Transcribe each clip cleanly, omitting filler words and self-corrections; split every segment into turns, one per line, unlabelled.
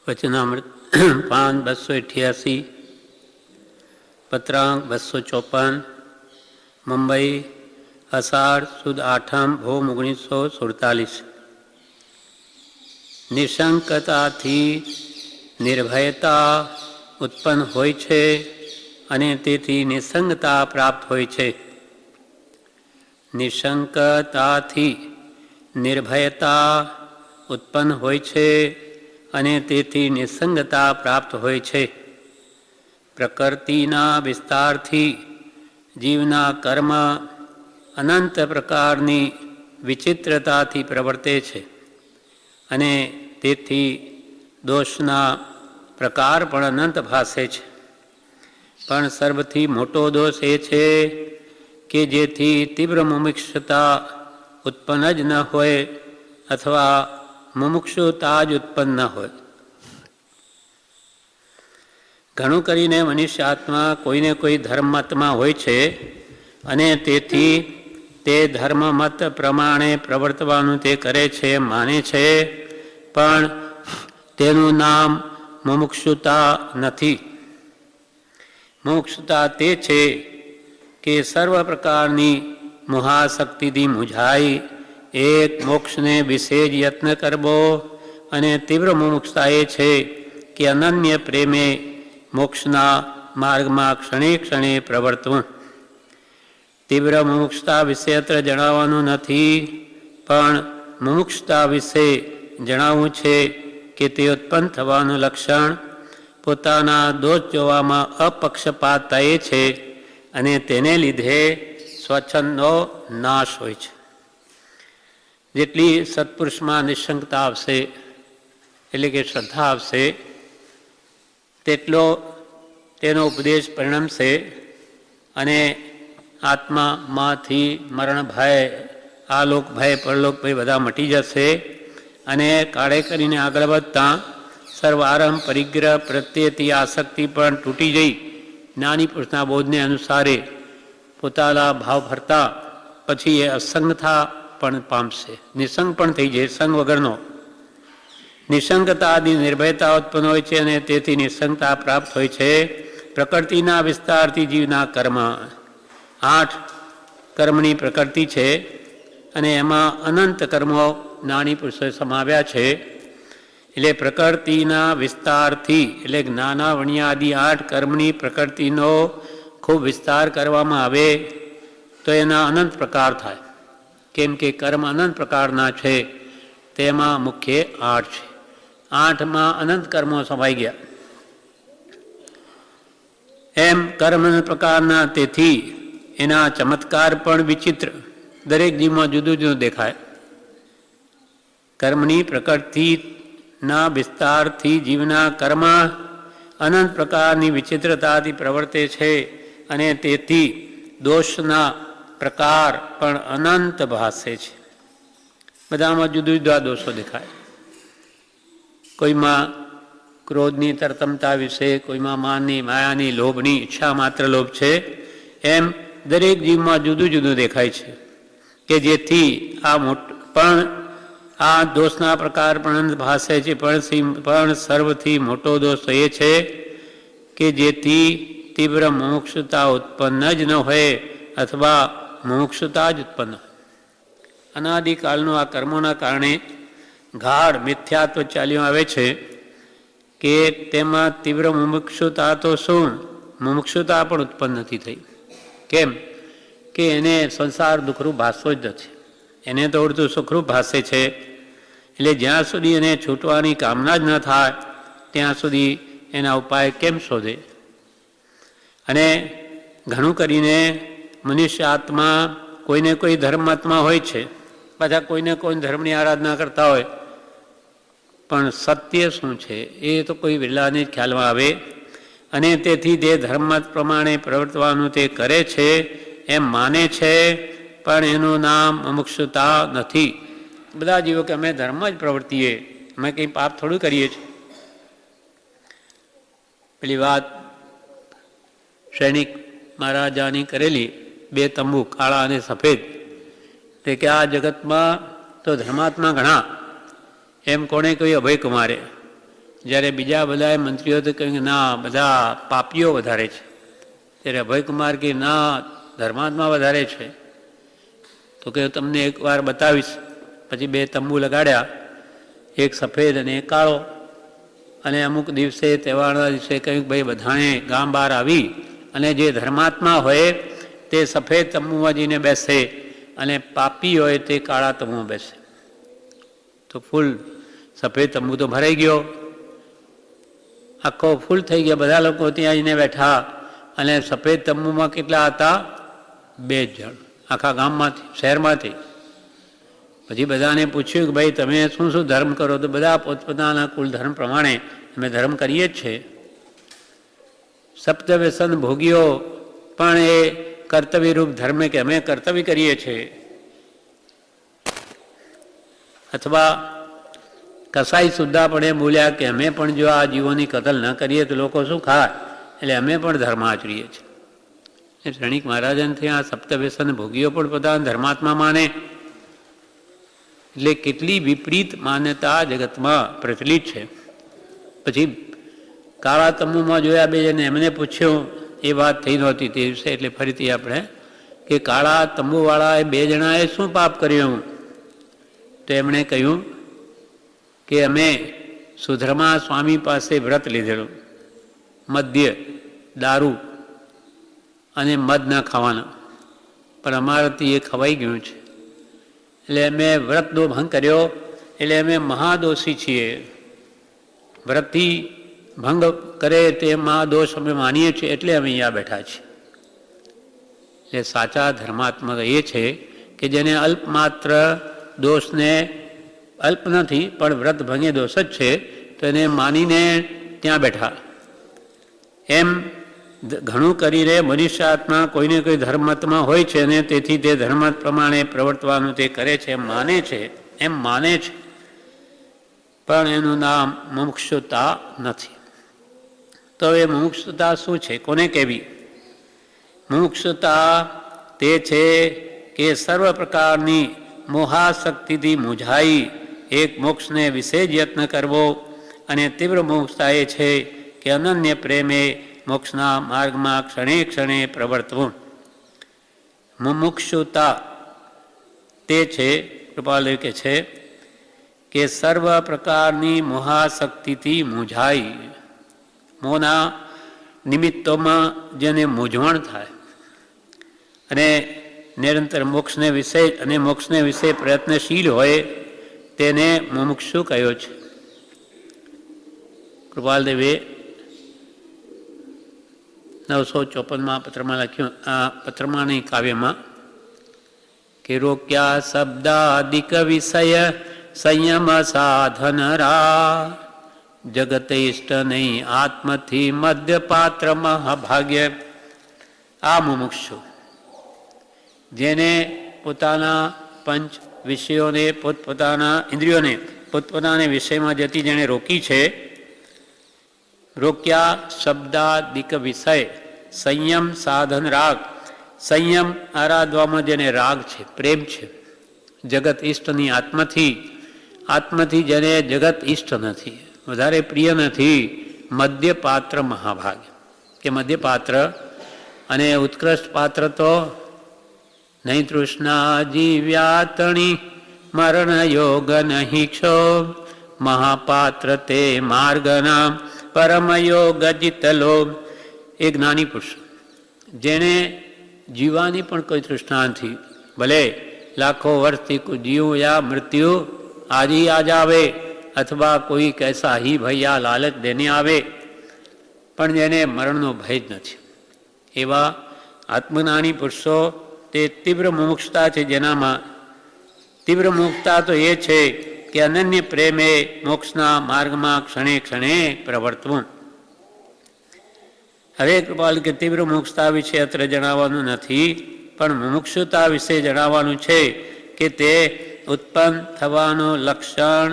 વચનામૃત પાન 288, પત્રાંક 254, મુંબઈ, અષાઢ સુદ આઠમ ભોમ 1947. નિશંકતાથી નિર્ભયતા ઉત્પન્ન હોય છે અને તેથી નિસંગતા પ્રાપ્ત હોય છે. નિશંકતાથી નિર્ભયતા ઉત્પન્ન હોય છે અને તેથી નિસંગતા પ્રાપ્ત હોય છે. પ્રકૃતિના વિસ્તારથી જીવના કર્મ અનંત પ્રકારની વિચિત્રતાથી પ્રવર્તે છે અને તેથી દોષના પ્રકાર પણ અનંત ભાસે છે. પણ સર્વથી મોટો દોષ એ છે કે જેથી તીવ્ર મુમુક્ષુતા ઉત્પન્ન જ ન હોય અથવા મુમુક્ષુતા જ ઉત્પન્ન ન હોય. ઘણું કરીને મનુષ્ય આત્મા કોઈને કોઈ ધર્મમતમાં હોય છે અને તેથી તે ધર્મમત પ્રમાણે પ્રવર્તવાનું તે કરે છે, માને છે, પણ તેનું નામ મુમુક્ષુતા નથી. મુમુક્ષુતા તે છે કે સર્વ પ્રકારની મોહાશક્તિથી મૂંઝાઈ એક મોક્ષને વિશે જ યત્ન કરવો, અને તીવ્ર મુમુક્ષતા એ છે કે અનન્ય પ્રેમે મોક્ષના માર્ગમાં ક્ષણે ક્ષણે પ્રવર્તવું. તીવ્ર મુમુક્ષતા વિશે અત્રે જણાવવાનું નથી, પણ મુમુક્ષતા વિશે જણાવવું છે કે તે ઉત્પન્ન થવાનું લક્ષણ પોતાના દોષ જોવામાં અપક્ષપાત થાય છે અને તેને લીધે સ્વચ્છંદનો નાશ હોય છે. જેટલી સત્પુરુષમાં નિશંકતા આવશે, એટલે કે શ્રદ્ધા આવશે, તેટલો તેનો ઉપદેશ પરિણમશે અને આત્મામાંથી મરણ ભય, આલોક ભય, પરલોક ભય બધા મટી જશે અને કાળે કરીને આગળ વધતા સર્વારંભ પરિગ્રહ પ્રત્યેથી આસક્તિ પણ તૂટી જઈ જ્ઞાની પુરુષના બોધને અનુસારે પોતાના ભાવ ભરતા પછી એ અસંગતા પણ પામશે, નિસંગ પણ થઈ જાય, સંગ વગરનો. નિસંગતા આદિ નિર્ભયતા ઉત્પન્ન હોય છે અને તેથી નિસંગતા પ્રાપ્ત હોય છે. પ્રકૃતિના વિસ્તારથી જીવના કર્મ 8 કર્મની પ્રકૃતિ છે અને એમાં અનંત કર્મો જ્ઞાની પુરુષોએ સમાવ્યા છે. એટલે પ્રકૃતિના વિસ્તારથી, એટલે જ્ઞાનાવણ્યાદિ 8 કર્મની પ્રકૃતિનો ખૂબ વિસ્તાર કરવામાં આવે તો એના અનંત પ્રકાર થાય. કેમ કે કર્મ અનંત પ્રકારના છે, તેમાં મુખ્ય 8 છે. 8માં અનંત કર્મો સમાઈ ગયા. એમ કર્મ પ્રકારના, તેથી એના ચમત્કાર પણ વિચિત્ર, દરેક જીવમાં જુદું જુદું દેખાય. કર્મની પ્રકૃતિના વિસ્તારથી જીવના કર્મ અનંત પ્રકારની વિચિત્રતાથી પ્રવર્તે છે અને તેથી દોષના પ્રકાર પણ અનંત ભાસે છે. બધામાં જુદા જુદા દોષો દેખાય. કોઈમાં ક્રોધની તરતમતા વિશે, કોઈમાં માનની, માયાની, લોભની, ઈચ્છા માત્ર લોભ છે. એમ દરેક જીવમાં જુદું જુદું દેખાય છે કે જેથી પણ આ દોષના પ્રકાર પણ અનંત ભાસે છે. પણ સર્વથી મોટો દોષ એ છે કે જેથી તીવ્ર મુમુક્ષુતા ઉત્પન્ન જ ન હોય અથવા મુમુક્ષુતા જ ઉત્પન્ન હોય. અનાદિકાળનું આ કર્મોના કારણે ગાઢ મિથ્યાત્વ ચાલ્યું આવે છે કે તેમાં તીવ્ર મુમુક્ષુતા તો શું, મુમુક્ષુતા પણ ઉત્પન્ન નથી થઈ. કેમ કે એને સંસાર દુઃખરૂપ ભાસતો જ નથી, એને તો ઉડતું સુખરૂપ ભાસે છે. એટલે જ્યાં સુધી એને છૂટવાની કામના જ ન થાય ત્યાં સુધી એના ઉપાય કેમ શોધે? અને ઘણું કરીને મનુષ્ય આત્મા કોઈને કોઈ ધર્માત્મા હોય છે, બધા કોઈને કોઈ ધર્મની આરાધના કરતા હોય, પણ સત્ય શું છે એ તો કોઈ વિરલાને જ ખ્યાલમાં આવે અને તેથી તે ધર્મમત પ્રમાણે પ્રવર્તવાનું તે કરે છે, એમ માને છે, પણ એનું નામ મુમુક્ષુતા નથી. બધા જીવો કે અમે ધર્મ જ પ્રવર્તીએ, અમે કંઈ પાપ થોડું કરીએ છીએ. પેલી વાત સૈનિક મહારાજાની કરેલી, 2 તંબુ કાળા અને સફેદ, તે કે આ જગતમાં તો ધર્માત્મા ઘણા, એમ કોણે કહ્યું? અભય કુમારે. જ્યારે બીજા બધાએ મંત્રીઓ તો કહ્યું કે ના બધા પાપીઓ વધારે છે, ત્યારે અભયકુમાર કે ના ધર્માત્મા વધારે છે. તો કે તમને એકવાર બતાવીશ. પછી બે તંબુ લગાડ્યા, એક સફેદ અને એક કાળો. અને અમુક દિવસે તહેવારના દિવસે કહ્યું ભાઈ બધાને ગામ બહાર આવી અને જે ધર્માત્મા હોય તે સફેદ તંબુમાં જઈને બેસે અને પાપી હોય તે કાળા તંબુમાં બેસે. તો ફૂલ સફેદ તંબુ તો ભરાઈ ગયો, આખો ફૂલ થઈ ગયા. બધા લોકો ત્યાં આવીને બેઠા અને સફેદ તંબુમાં કેટલા હતા? 2 જણ આખા ગામમાંથી, શહેરમાંથી. પછી બધાને પૂછ્યું કે ભાઈ તમે શું શું ધર્મ કરો? તો બધા પોતપોતાના કુલ ધર્મ પ્રમાણે અમે ધર્મ કરીએ જ છે. સપ્તવ્યસન ભોગીઓ પણ એ કર્તવ્યરૂપ ધર્મે કે અમે કર્તવ્ય કરીએ છીએ. અથવા કસાઈ સુદ્ધા પણ એ બોલ્યા કે અમે પણ જો આ જીવોની કતલ ન કરીએ તો લોકો શું ખાય, એટલે અમે પણ ધર્મ આચરીએ છીએ. શ્રેણિક મહારાજનથી આ સપ્તવ્યસન ભોગીઓ પણ પોતાના ધર્માત્મા માને. એટલે કેટલી વિપરીત માન્યતા જગતમાં પ્રચલિત છે. પછી કાળા તંબુમાં જોયા બે જણે, એમને પૂછ્યું, એ વાત થઈ નહોતી તે દિવસે, એટલે ફરીથી આપણે કે કાળા તંબુવાળા એ 2 જણાએ શું પાપ કર્યું? તો એમણે કહ્યું કે અમે સુધર્મા સ્વામી પાસે વ્રત લીધેલું, મદ્ય, દારૂ અને મદ ના ખાવાના, પણ અમારાથી એ ખવાઈ ગયું છે. એટલે અમે વ્રતનો ભંગ કર્યો, એટલે અમે મહાદોષી છીએ. વ્રતથી ભંગ કરે તે મહાદોષ અમે માનીએ છીએ, એટલે અમે અહીંયા બેઠા છીએ. એટલે સાચા ધર્માત્મા એ છે કે જેને અલ્પમાત્ર દોષને, અલ્પ નથી પણ વ્રત ભંગે દોષ જ છે, તો એને માનીને ત્યાં બેઠા. એમ ઘણું કરીને મનુષ્ય આત્મા કોઈને કોઈ ધર્મમતમાં હોય છે અને તેથી તે ધર્મમત પ્રમાણે પ્રવર્તવાનું તે કરે છે, એમ માને છે, પણ એનું નામ મુમુક્ષુતા નથી. તો એ મુમુક્ષુતા શું છે, કોને કહેવી? મુમુક્ષુતા તે છે કે સર્વ પ્રકારની મોહાશક્તિથી મૂંઝાઈ એક મોક્ષને વિશેષ યત્ન કરવો. અને તીવ્ર મુમુક્ષતા એ છે કે અનન્ય પ્રેમે મોક્ષના માર્ગમાં ક્ષણે ક્ષણે પ્રવર્તવું. મુમુક્ષુતા તે છે, કૃપાલુ કે છે કે સર્વ પ્રકારની મોહાશક્તિથી મૂંઝાઈ, મોહના નિમિત્તોમાં જેને મૂંઝવણ થાય અને નિરંતર મોક્ષને વિશે અને મોક્ષને વિશે પ્રયત્નશીલ હોય તેને મુમુક્ષુ કહ્યો છે. કૃપાલદેવે 954 પત્રમાં લખ્યું, આ પત્રમાં નહીં કાવ્યમાં, કે રોક્યા શબ્દાદિક વિષય સંયમ સાધન રા, જગત ઇષ્ટ નહીં આત્મથી મધ્યપાત્ર મહાભાગ્ય. આ મુમુક્ષુ જેને પોતાના પંચ વિષયોને, પોતપોતાના ઇન્દ્રિયોને પોતપોતાના વિષયમાં જતી જેણે રોકી છે. રોક્યા શબ્દાદિક વિષય સંયમ સાધન રાગ, સંયમ આરાધવામાં જેને રાગ છે, પ્રેમ છે. જગત ઇષ્ટની આત્મથી જેને જગત ઇષ્ટ નથી, વધારે પ્રિય નથી, મધ્યપાત્ર મહાભાગ્ય. કે મધ્યપાત્ર અને ઉત્કૃષ્ટ પાત્ર તો નહીં તૃષ્ણા જીવ્યાતણી મરણ યોગ નહીં ક્ષો, મહાપાત્ર તે માર્ગના પરમયોગ જીતલો. એ જ્ઞાની પુરુષ જેણે જીવવાની પણ કોઈ તૃષ્ણા નથી, ભલે લાખો વર્ષથી જીવું યા મૃત્યુ આજી આજ આવે, અથવા કોઈ કૈસા હી ભૈયા લાલચ દેને આવે, પણ જેને મરણનો ભય જ નથી. એવા આત્મજ્ઞાની પુરુષો તે તીવ્ર મુમુક્ષતા છે, જેનામાં તીવ્ર મુમુક્ષતા તો એ છે કે અનન્ય પ્રેમે મોક્ષના માર્ગમાં ક્ષણે ક્ષણે પ્રવર્તવું. હવે કૃપાલ કે તીવ્ર મુમુક્ષતા વિશે અત્રે જણાવવાનું નથી, પણ મુમુક્ષુતા વિશે જણાવવાનું છે કે તે ઉત્પન્ન થવાનું લક્ષણ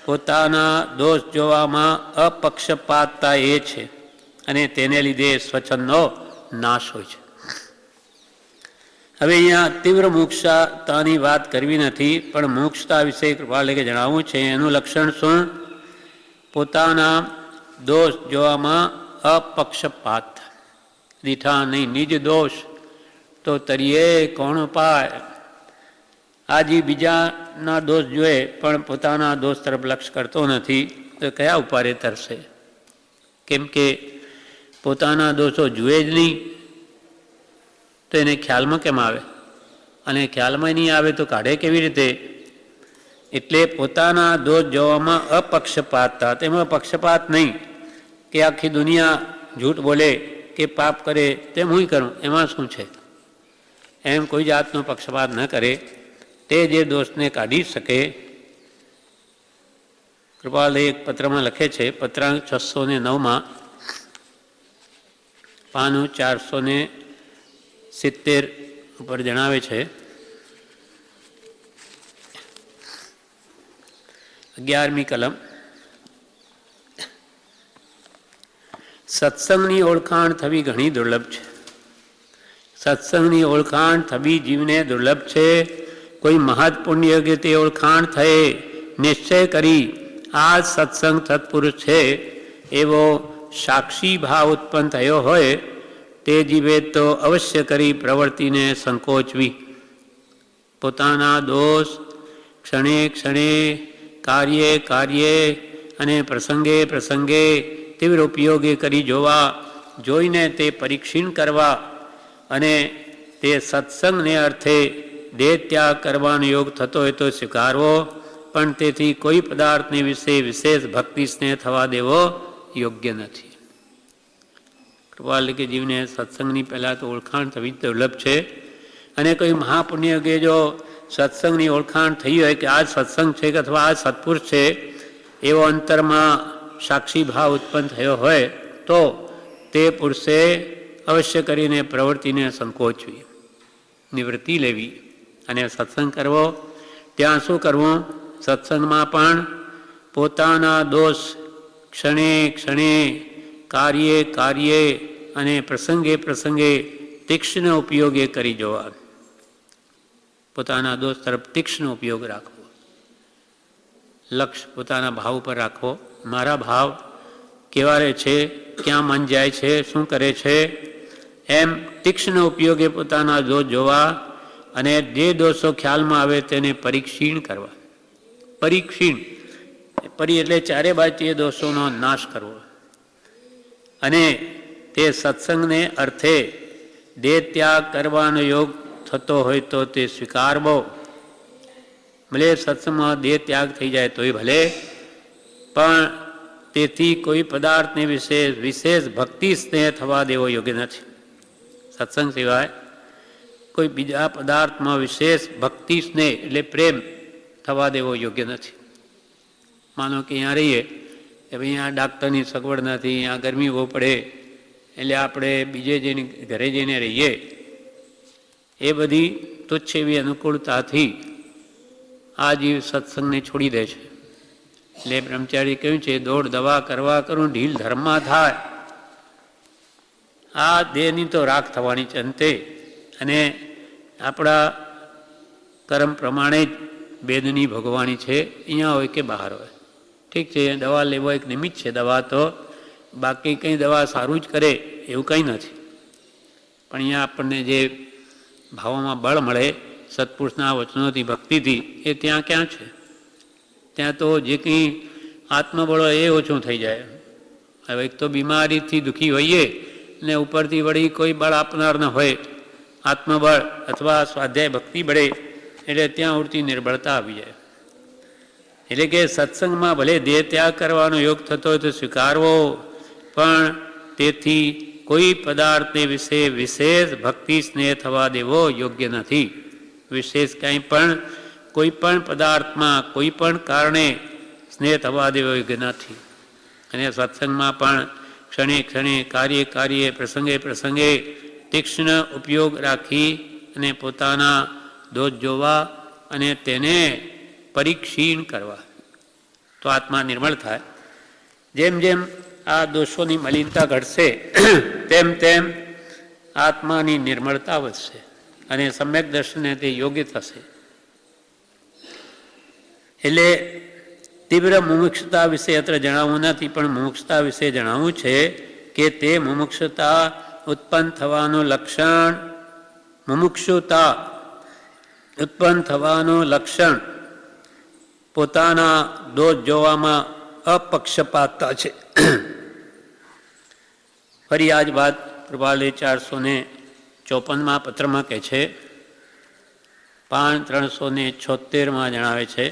પોતાના દોષ જોવામાં અપક્ષપાતતા એ છે, અને તેને લીધે સ્વચ્છંદનો નાશ હોય છે. હવે અહીંયા તીવ્ર મુમુક્ષતાની વાત કરવી નથી, પણ મુમુક્ષતા વિશે કૃપાલે કે જણાવવું છે. એનું લક્ષણ શું? પોતાના દોષ જોવામાં અપક્ષપાત, દીઠા નહીં નિજ દોષ તો તરીએ કોણ પાય. આજી બીજાના દોષ જોએ પણ પોતાના દોષ તરફ લક્ષ કરતો નથી તો કયા ઉપારે તરશે? કેમ કે પોતાના દોષો જુએ જ નહીં તો એને ખ્યાલમાં કેમ આવે? અને ખ્યાલમાં નહીં આવે તો કાઢે કેવી રીતે? એટલે પોતાના દોષ જોવામાં અપક્ષપાત હતા. તેમાં પક્ષપાત નહીં કે આખી દુનિયા જૂઠ બોલે કે પાપ કરે તેમ હું કરું, એમાં શું છે, એમ કોઈ જાતનો પક્ષપાત ન કરે. તે જે દોષને કાઢી શકે. કૃપાલય એક પત્રમાં લખે છે, પત્રાંક 609 પાનું 470 ઉપર જણાવે છે, 11મી કલમ, સત્સંગની ઓળખાણ થવી ઘણી દુર્લભ છે. સત્સંગની ઓળખાણ થવી જીવને દુર્લભ છે. કોઈ મહદ પુણ્ય કે તે ઓળખાણ થયે નિશ્ચય કરી આ સત્સંગ સત્પુરુષ છે એવો સાક્ષી ભાવ ઉત્પન્ન થયો હોય તે જીવે તો અવશ્ય કરી પ્રવૃત્તિને સંકોચવી. પોતાના દોષ ક્ષણે ક્ષણે કાર્યે કાર્યે અને પ્રસંગે પ્રસંગે તીવ્ર ઉપયોગે કરી જોવા, જોઈને તે પરીક્ષણ કરવા અને તે સત્સંગને અર્થે દેહ ત્યાગ કરવાનો યોગ થતો હોય તો સ્વીકારવો, પણ તેથી કોઈ પદાર્થને વિશે વિશેષ ભક્તિ સ્નેહ થવા દેવો યોગ્ય નથી. કૃપાલ કે જીવને સત્સંગની પહેલાં તો ઓળખાણ થવી દુર્લભ છે. અને કોઈ મહાપુણ્ય કે જો સત્સંગની ઓળખાણ થઈ હોય કે આ સત્સંગ છે કે અથવા આ સત્પુરુષ છે એવો અંતરમાં સાક્ષી ભાવ ઉત્પન્ન થયો હોય તો તે પુરુષે અવશ્ય કરીને પ્રવૃત્તિને સંકોચવી, નિવૃત્તિ લેવી અને સત્સંગ કરવો. ત્યાં શું કરવું? સત્સંગમાં પણ પોતાના દોષ ક્ષણે ક્ષણે કાર્યે કાર્યે અને પ્રસંગે પ્રસંગે તીક્ષ્ણ ઉપયોગે કરી જોવા. પોતાના દોષ તરફ તીક્ષ્ણ ઉપયોગ રાખવો, લક્ષ્ય પોતાના ભાવ ઉપર રાખવો. મારા ભાવ કેવા રહે છે, ક્યાં મન જાય છે, શું કરે છે, એમ તીક્ષ્ણ ઉપયોગે પોતાના દોષ જોવા અને જે દોષો ખ્યાલમાં આવે તેને પરીક્ષણ કરવા. પરીક્ષણ એટલે ચારે બાજુ એ દોષોનો નાશ કરવો. અને તે સત્સંગને અર્થે દેહ ત્યાગ કરવાનો યોગ થતો હોય તો તે સ્વીકારવો. ભલે સત્સંગમાં દેહ ત્યાગ થઈ જાય તોય ભલે, પણ તેથી કોઈ પદાર્થને વિશે વિશેષ ભક્તિ સ્નેહ થવા દેવો યોગ્ય નથી. સત્સંગ સિવાય કોઈ બીજા પદાર્થમાં વિશેષ ભક્તિ સ્નેહ એટલે પ્રેમ થવા દેવો યોગ્ય નથી. માનો કે અહીંયા રહીએ કે ભાઈ અહીંયા ડાક્ટરની સગવડ નથી, અહીંયા ગરમી બહુ પડે એટલે આપણે બીજે જઈને ઘરે જઈને રહીએ. એ બધી તુચ્છ એવી અનુકૂળતાથી આ જીવ સત્સંગને છોડી દે છે. એટલે બ્રહ્મચારી કહ્યું છે, દોડ દવા કરવા કરું ઢીલ ધર્મમાં થાય. આ દેહની તો રાખ થવાની છે અંતે, અને આપણા કર્મ પ્રમાણે જ બેદની ભોગવવાની છે, અહીંયા હોય કે બહાર હોય. ઠીક છે, દવા લેવો એક નિમિત્ત છે. દવા તો બાકી કંઈ દવા સારું જ કરે એવું કંઈ નથી. પણ અહીંયા આપણને જે ભાવોમાં બળ મળે સત્પુરુષના વચનોથી ભક્તિથી એ ત્યાં ક્યાં છે? ત્યાં તો જે કંઈ આત્મબળ હોય એ ઓછું થઈ જાય. હવે એક તો બીમારીથી દુઃખી હોઈએ ને ઉપરથી વળી કોઈ બળ આપનાર ન હોય, આત્મબળ અથવા સ્વાધ્યાય ભક્તિ બળે એટલે ત્યાં ઉડતી નિર્બળતા આવી જાય. એટલે કે સત્સંગમાં ભલે દેહ ત્યાગ કરવાનો યોગ થતો હોય તો સ્વીકારવો, પણ તેથી કોઈ પદાર્થને વિશે વિશેષ ભક્તિ સ્નેહ થવા દેવો યોગ્ય નથી. વિશેષ કંઈ પણ કોઈ પણ પદાર્થમાં કોઈ પણ કારણે સ્નેહ થવા દેવો યોગ્ય નથી. અને સત્સંગમાં પણ ક્ષણે ક્ષણે કાર્ય કાર્ય પ્રસંગે પ્રસંગે તીક્ષ્ણ ઉપયોગ રાખી અને પોતાના દોષ જોવા અને તેને પરીક્ષણ કરવા તો આત્મા નિર્મળ થાય. જેમ જેમ આ દોષોની મલિનતા ઘટશે તેમ તેમ આત્માની નિર્મળતા વધશે અને સમ્યક દર્શનને તે યોગ્ય થશે. એટલે તીવ્ર મુમુક્ષતા વિશે અત્ર જણાવવું નથી, પણ મુમુક્ષતા વિશે જણાવવું છે કે તે મુમુક્ષતા ઉત્પન્ન થવાનું લક્ષણ, મુમુક્ષુતા ઉત્પન્ન થવાનું લક્ષણ પોતાના દોષ જોવામાં અપક્ષપાતતા છે. ફરી આ જ વાત કૃપાલે 454 પત્રમાં કહે છે, 376 જણાવે છે,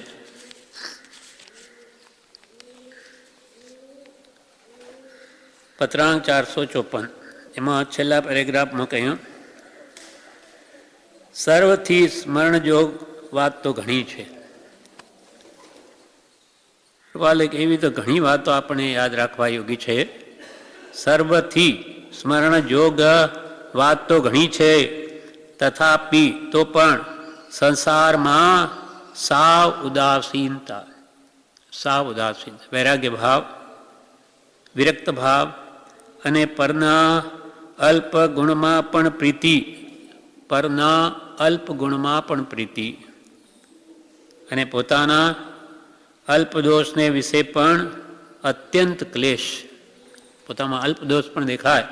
પત્રાંક 454 એમાં છેલ્લા પેરેગ્રાફમાં કહ્યું, સર્વથી સ્મરણયોગ વાત તો ઘણી છે. એવી તો ઘણી વાતો આપણે યાદ રાખવા યોગી છે. સર્વથી સ્મરણયોગ વાત તો ઘણી છે, તથાપી તો પણ સંસારમાં સાવ ઉદાસીનતા, વૈરાગ્ય ભાવ, વિરક્ત ભાવ અને પરના અલ્પ ગુણમાં પણ પ્રીતિ, અને પોતાના અલ્પદોષને વિશે પણ અત્યંત ક્લેશ, પોતામાં અલ્પદોષ પણ દેખાય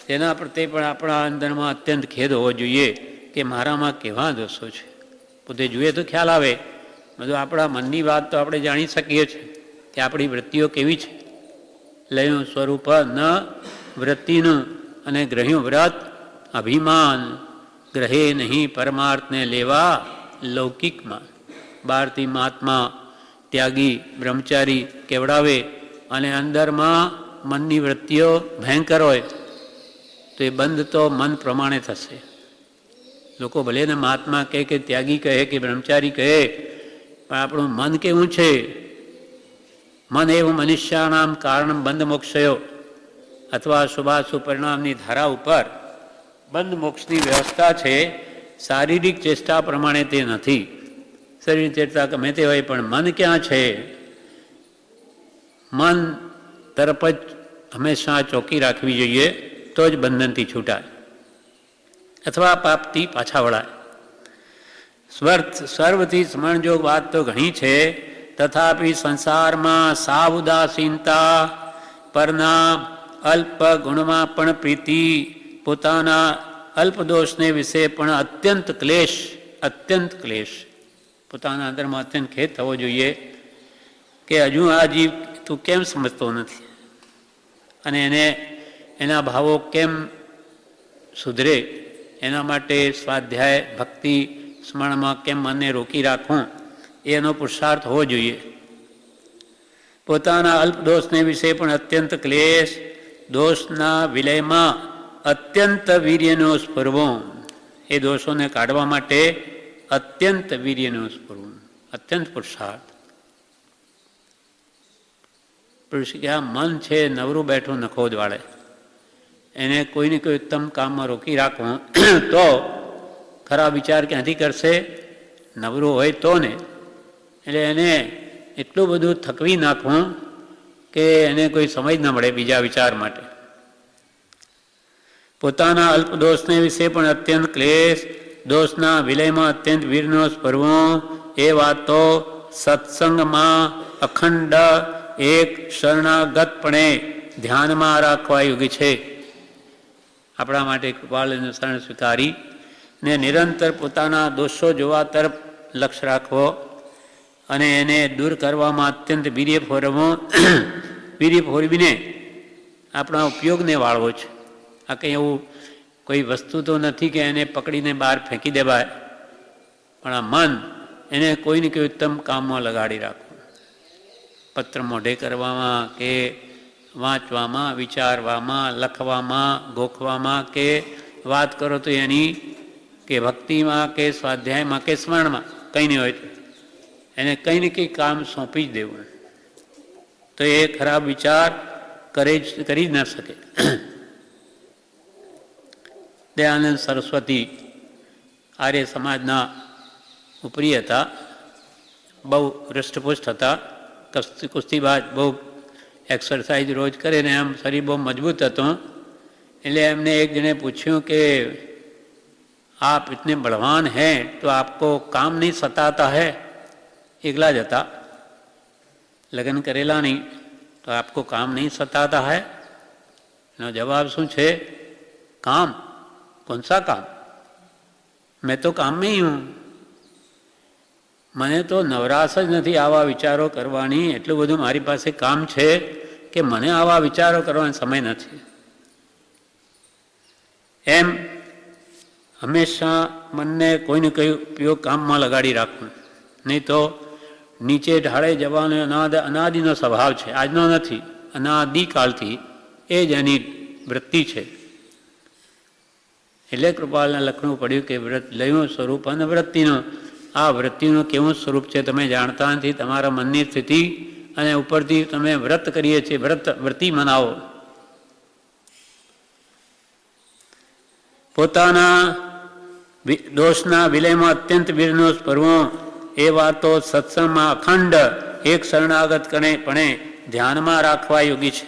તેના પ્રત્યે પણ આપણા અંદરમાં અત્યંત ખેદ હોવો જોઈએ કે મારામાં કેવા દોષો છે. પોતે જોઈએ તો ખ્યાલ આવે, બધું આપણા મનની વાત તો આપણે જાણી શકીએ છીએ કે આપણી વૃત્તિઓ કેવી છે. લયું સ્વરૂપ ન વૃત્તિનું અને ગ્રહ્યું વ્રત અભિમાન, ગ્રહે નહીં પરમાર્થને લેવા લૌકિકમાં. બહારથી મહાત્મા ત્યાગી બ્રહ્મચારી કેવડાવે અને અંદરમાં મનની વૃત્તિઓ ભયંકર હોય તો એ બંધ તો મન પ્રમાણે થશે. લોકો ભલે ને મહાત્મા કહે કે ત્યાગી કહે કે બ્રહ્મચારી કહે, પણ આપણું મન કેવું છે? મન એવું મનુષ્યાનામ કારણ બંધ મોક્ષયો અથવા શુભાશુભ પરિણામની ધારા ઉપર બંધ મોક્ષની વ્યવસ્થા છે. શારીરિક ચેષ્ટા પ્રમાણે તે નથી. શરીર ચેષ્ટા ગમે તે હોય, પણ મન ક્યાં છે? મન તરફ જ હંમેશા ચોકી રાખવી જોઈએ, તો જ બંધનથી છૂટાય અથવા પાપથી પાછા વળાય. સર્વથી સ્મરણયોગ વાત તો ઘણી છે, તથાપી સંસારમાં સાવ ઉદાસીનતા, પરના અલ્પ ગુણમાં પણ પ્રીતિ, પોતાના અલ્પદોષને વિશે પણ અત્યંત ક્લેશ, પોતાના અંદરમાં અત્યંત ખેદ થવો જોઈએ કે હજુ આ જીવ તું કેમ સમજતો નથી, અને એના ભાવો કેમ સુધરે, એના માટે સ્વાધ્યાય ભક્તિ સ્મરણમાં કેમ મનને રોકી રાખવું, એનો પુરુષાર્થ હોવો જોઈએ. પોતાના અલ્પદોષને વિશે પણ અત્યંત ક્લેશ, દોષના વિલયમાં અત્યંત વીર્યનો સ્ફુરવો, એ દોષોને કાઢવા માટે અત્યંત વીર્યનો સ્ફુરવો, અત્યંત પુરુષાર્થ. કે આ મન છે નવરું બેઠું નખોદ વાળે, એને કોઈને કોઈ ઉત્તમ કામમાં રોકી રાખવું તો ખરાબ વિચાર ક્યાંથી કરશે? નવરું હોય તો ને. એટલે એને એટલું બધું થકવી નાખવું કે એને કોઈ સમજ ન મળે બીજા વિચાર માટે. પોતાના અલ્પદોષને વિશે પણ અત્યંત ક્લેશ, દોષના વિલયમાં અત્યંત વીરનો સ્પર્વો, એ વાતો સત્સંગમાં અખંડ એક શરણાગતપણે ધ્યાનમાં રાખવા યોગ્ય છે. આપણા માટે કૃપાળુનું શરણ સ્વીકારી ને નિરંતર પોતાના દોષો જોવા તરફ લક્ષ્ય રાખવો અને એને દૂર કરવામાં અત્યંત વીર્ય ફોરવીને આપણા ઉપયોગને વાળવો છે. આ કંઈ એવું કોઈ વસ્તુ તો નથી કે એને પકડીને બહાર ફેંકી દેવાય, પણ આ મન એને કોઈને કોઈ ઉત્તમ કામમાં લગાડી રાખવું. પત્ર મોઢે કરવામાં કે વાંચવામાં, વિચારવામાં, લખવામાં, ગોખવામાં કે વાત કરો તો એની કે ભક્તિમાં કે સ્વાધ્યાયમાં કે સ્મરણમાં કંઈ નહીં હોય તો એને કંઈ ને કંઈ કામ સોંપી જ દેવું, તો એ ખરાબ વિચાર કરી જ ન શકે. દયાનંદ સરસ્વતી આર્ય સમાજના ઉપરી હતા, બહુ હૃષ્ટપુષ્ટ હતા, કુસ્તીબાજ, બહુ એક્સરસાઇઝ રોજ કરે ને એમ શરીર બહુ મજબૂત હતું. એટલે એમને એક જણે પૂછ્યું કે આપ ઇતને બળવાન हैं तो आपको काम नहीं सताता है? એકલા જ હતા લગ્ન કરેલા નહીં તો આપકો કામ નહીં સતાતા હૈ? એનો જવાબ શું છે? કામ? कौन सा काम? मैं तो काम में ही हूँ. મને તો નવરાશ જ નથી આવા વિચારો કરવાની. એટલું બધું મારી પાસે કામ છે કે મને આવા વિચારો કરવાનો સમય નથી. એમ હંમેશા મનને કોઈને કોઈ ઉપયોગ કામમાં લગાડી રાખવું, નહીં તો નીચે ઢાળે જવાનો અનાદિનો સ્વભાવ છે, આજનો નથી, અનાદિકાળથી એ જ એની વૃત્તિ છે. એટલે કૃપાલને લખવું પડ્યું કે વ્રત લયું સ્વરૂપ અને વૃત્તિનું. આ વૃત્તિનું કેવું સ્વરૂપ છે તમે જાણતા નથી. તમારા મનની સ્થિતિ અને ઉપરથી તમે વ્રત કરીએ છીએ, વૃત્તિ મનાવો. પોતાના દોષના વિલયમાં અત્યંત વિરનોષ ભરવું એ વાતો સત્સંગમાં અખંડ એક શરણાગત પણ ધ્યાનમાં રાખવા યોગી છે.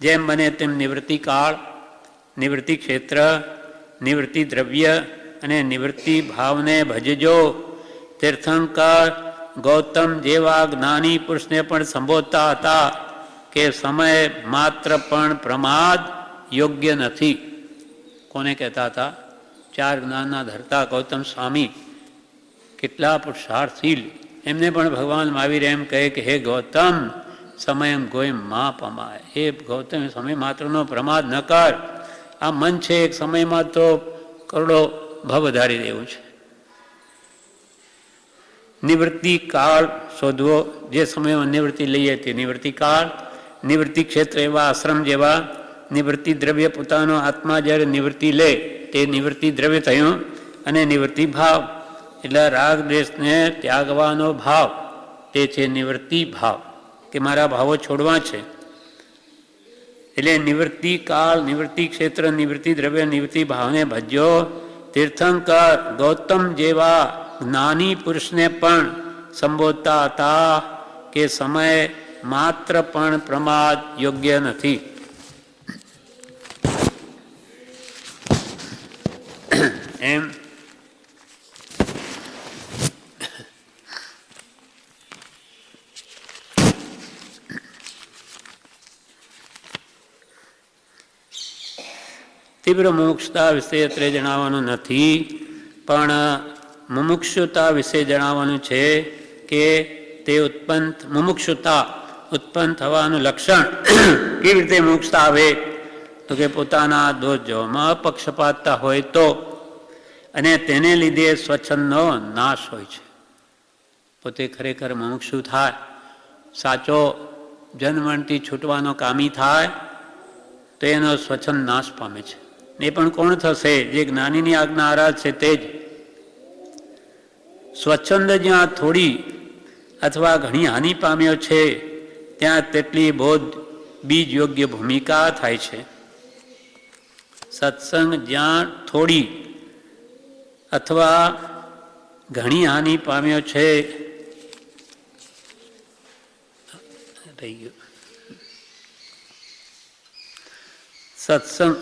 જેમ બને તેમ નિવૃત્તિ કાળ, નિવૃત્તિ ક્ષેત્ર, નિવૃત્તિ દ્રવ્ય અને નિવૃત્તિ ભાવને ભજજો. તીર્થંકર ગૌતમ જેવા જ્ઞાની પુરુષને પણ સંબોધતા હતા કે સમય માત્ર પણ પ્રમાદ યોગ્ય નથી. કોને કહેતા હતા? 4 જ્ઞાનના ધરતા ગૌતમ સ્વામી, કેટલા પુરુષાર્થશીલ. એમને પણ ભગવાન મહાવીર એમ કહે કે હે ગૌતમ, સમયમ ગોયમ મા પમાય. હે ગૌતમ, સમય માત્રનો પ્રમાદ ન કર. આ મન છે એક સમયમાં તો કરોડો ભાવ વધારી દેવું છે. નિવૃત્તિ કાળ શોધવો. જે સમયમાં નિવૃત્તિ લઈએ તે નિવૃત્તિ કાળ. નિવૃત્તિ ક્ષેત્ર એવા આશ્રમ જેવા. નિવૃત્તિ દ્રવ્ય પોતાનો આત્મા જ્યારે નિવૃત્તિ લે તે નિવૃત્તિ દ્રવ્ય થયું. અને નિવૃત્તિ ભાવ એટલે રાગ દ્વેષને ત્યાગવાનો ભાવ, તે છે નિવૃત્તિ ભાવ, કે મારા ભાવો છોડવા છે. એટલે નિવૃત્તિ કાળ, નિવૃત્તિ ક્ષેત્ર, નિવૃત્તિ દ્રવ્ય, નિવૃત્તિ ભાવને ભજ્યો. તીર્થંકર ગૌતમ જેવા જ્ઞાની પુરુષને પણ સંબોધતા હતા કે સમય માત્ર પણ પ્રમાદ યોગ્ય નથી. એમ તીવ્ર મુમુક્ષુતા વિશે અત્રે જણાવવાનું નથી, પણ મુમુક્ષુતા વિશે જણાવવાનું છે કે તે મુમુક્ષુતા ઉત્પન્ન થવાનું લક્ષણ કેવી રીતે મુમુક્ષતા આવે? તો કે પોતાના દોષ જોવામાં અપક્ષપાતતા હોય તો, અને તેને લીધે સ્વચ્છંદનો નાશ હોય છે. પોતે ખરેખર મુમુક્ષુ થાય, સાચો જન્મથી છૂટવાનો કામી થાય તો એનો સ્વચ્છંદ નાશ પામે છે. એ પણ કોણ થશે? જે જ્ઞાનીની આજ્ઞા આરાધ છે તે જ. સ્વચ્છંદ જ્યાં થોડી અથવા ઘણી હાનિ પામ્યો છે ત્યાં તેટલી બોધ બીજ યોગ્ય ભૂમિકા થાય છે. સત્સંગ જ્યાં થોડી અથવા ઘણી હાનિ પામ્યો છે, રહી ગયું સત્સંગ,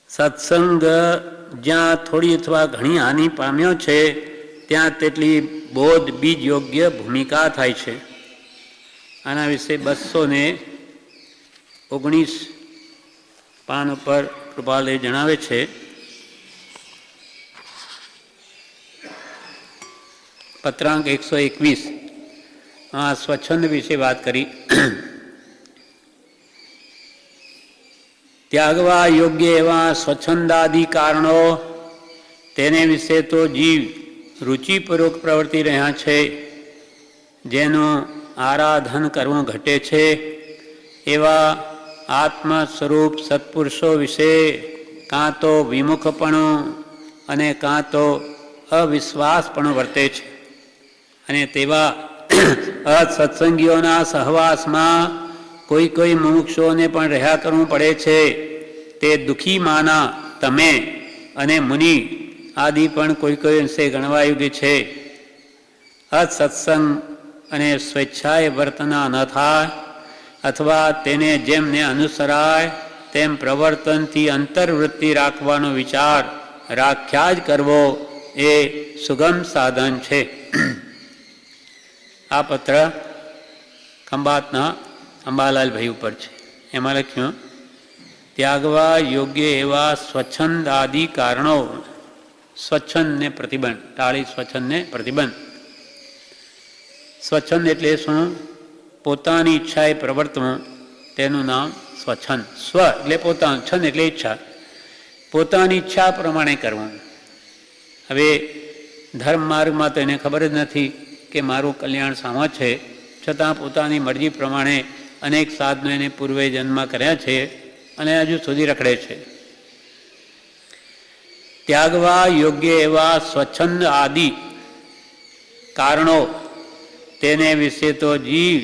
સત્સંગ જ્યાં થોડી અથવા ઘણી હાનિ પામ્યો છે ત્યાં તેટલી બોધ બીજ યોગ્ય ભૂમિકા થાય છે. આના વિશે 219 પાન ઉપર કૃપાલય જણાવે છે. પત્રાંક 121 આ સ્વચ્છંદ વિશે વાત કરી. ત્યાગવા યોગ્ય એવા સ્વચ્છંદાદિ કારણો, તેને વિશે તો જીવ રુચિપૂર્વક પ્રવર્તી રહ્યા છે. જેનું આરાધન કરવું ઘટે છે એવા આત્મ સ્વરૂપ સત્પુરુષો વિશે કાં તો વિમુખપણું અને કાં તો અવિશ્વાસપણું વર્તે છે. અને તેવા અસત્સંગીઓના સહવાસમાં કોઈ મુમુક્ષુઓને પણ રહ્યા કરવું પડે છે. તે દુઃખી માના તમે અને મુનિ આદિ પણ કોઈ અંશે ગણવા યોગ્ય છે. અસત્સંગ અને સ્વેચ્છાએ વર્તના ન થાય અથવા તેને જેમને અનુસરાય તેમ પ્રવર્તનથી અંતર્વૃત્તિ રાખવાનો વિચાર રાખ્યા જ કરવો એ સુગમ સાધન છે. આ પત્ર ખંભાતના અંબાલાલભાઈ ઉપર છે. એમાં લખ્યું, ત્યાગવા યોગ્ય એવા સ્વચ્છંદ આદિ કારણો, સ્વચ્છંદને પ્રતિબંધ, ટાળી સ્વચ્છંદને પ્રતિબંધ. સ્વચ્છંદ એટલે શું? પોતાની ઈચ્છાએ પ્રવર્તવું, તેનું નામ સ્વચ્છંદ. સ્વ એટલે પોતાનું, છંદ એટલે ઈચ્છા, પોતાની ઈચ્છા પ્રમાણે કરવું. હવે ધર્મ માર્ગમાં તો એને ખબર જ નથી કે મારું કલ્યાણ સામા છે, છતાં પોતાની મરજી પ્રમાણે અનેક સાધનો એને પૂર્વે જન્મ કર્યા છે અને હજુ સુધી રખડે છે. ત્યાગવા યોગ્ય એવા સ્વચ્છંદ આદિ કારણો, તેને વિશે તો જીવ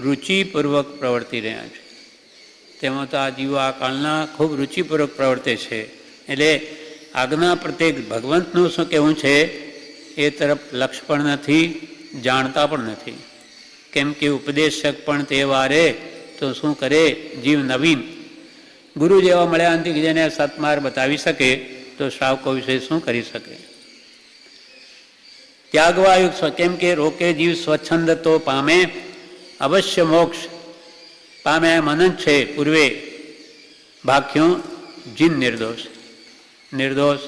રુચિપૂર્વક પ્રવર્તી રહ્યા છે. તેમાં તો આ જીવો આ કાળના ખૂબ રુચિપૂર્વક પ્રવર્તે છે. એટલે આજ્ઞા પ્રત્યે ભગવંતનું શું કહેવું છે એ તરફ લક્ષ પણ નથી, જાણતા પણ નથી. કેમ કે ઉપદેશક પણ તે વારે તો શું કરે જીવ નવીન. ગુરુ જેવા મળ્યા નથી જેને સત્માર્ગ બતાવી શકે, તો શ્રાવકો વિશે શું કરી શકે? ત્યાગવાયુક્ત, કેમ કે રોકે જીવ સ્વચ્છંદ તો પામે અવશ્ય મોક્ષ પામે. મનન છે પૂર્વે ભાખ્યું જીન નિર્દોષ. નિર્દોષ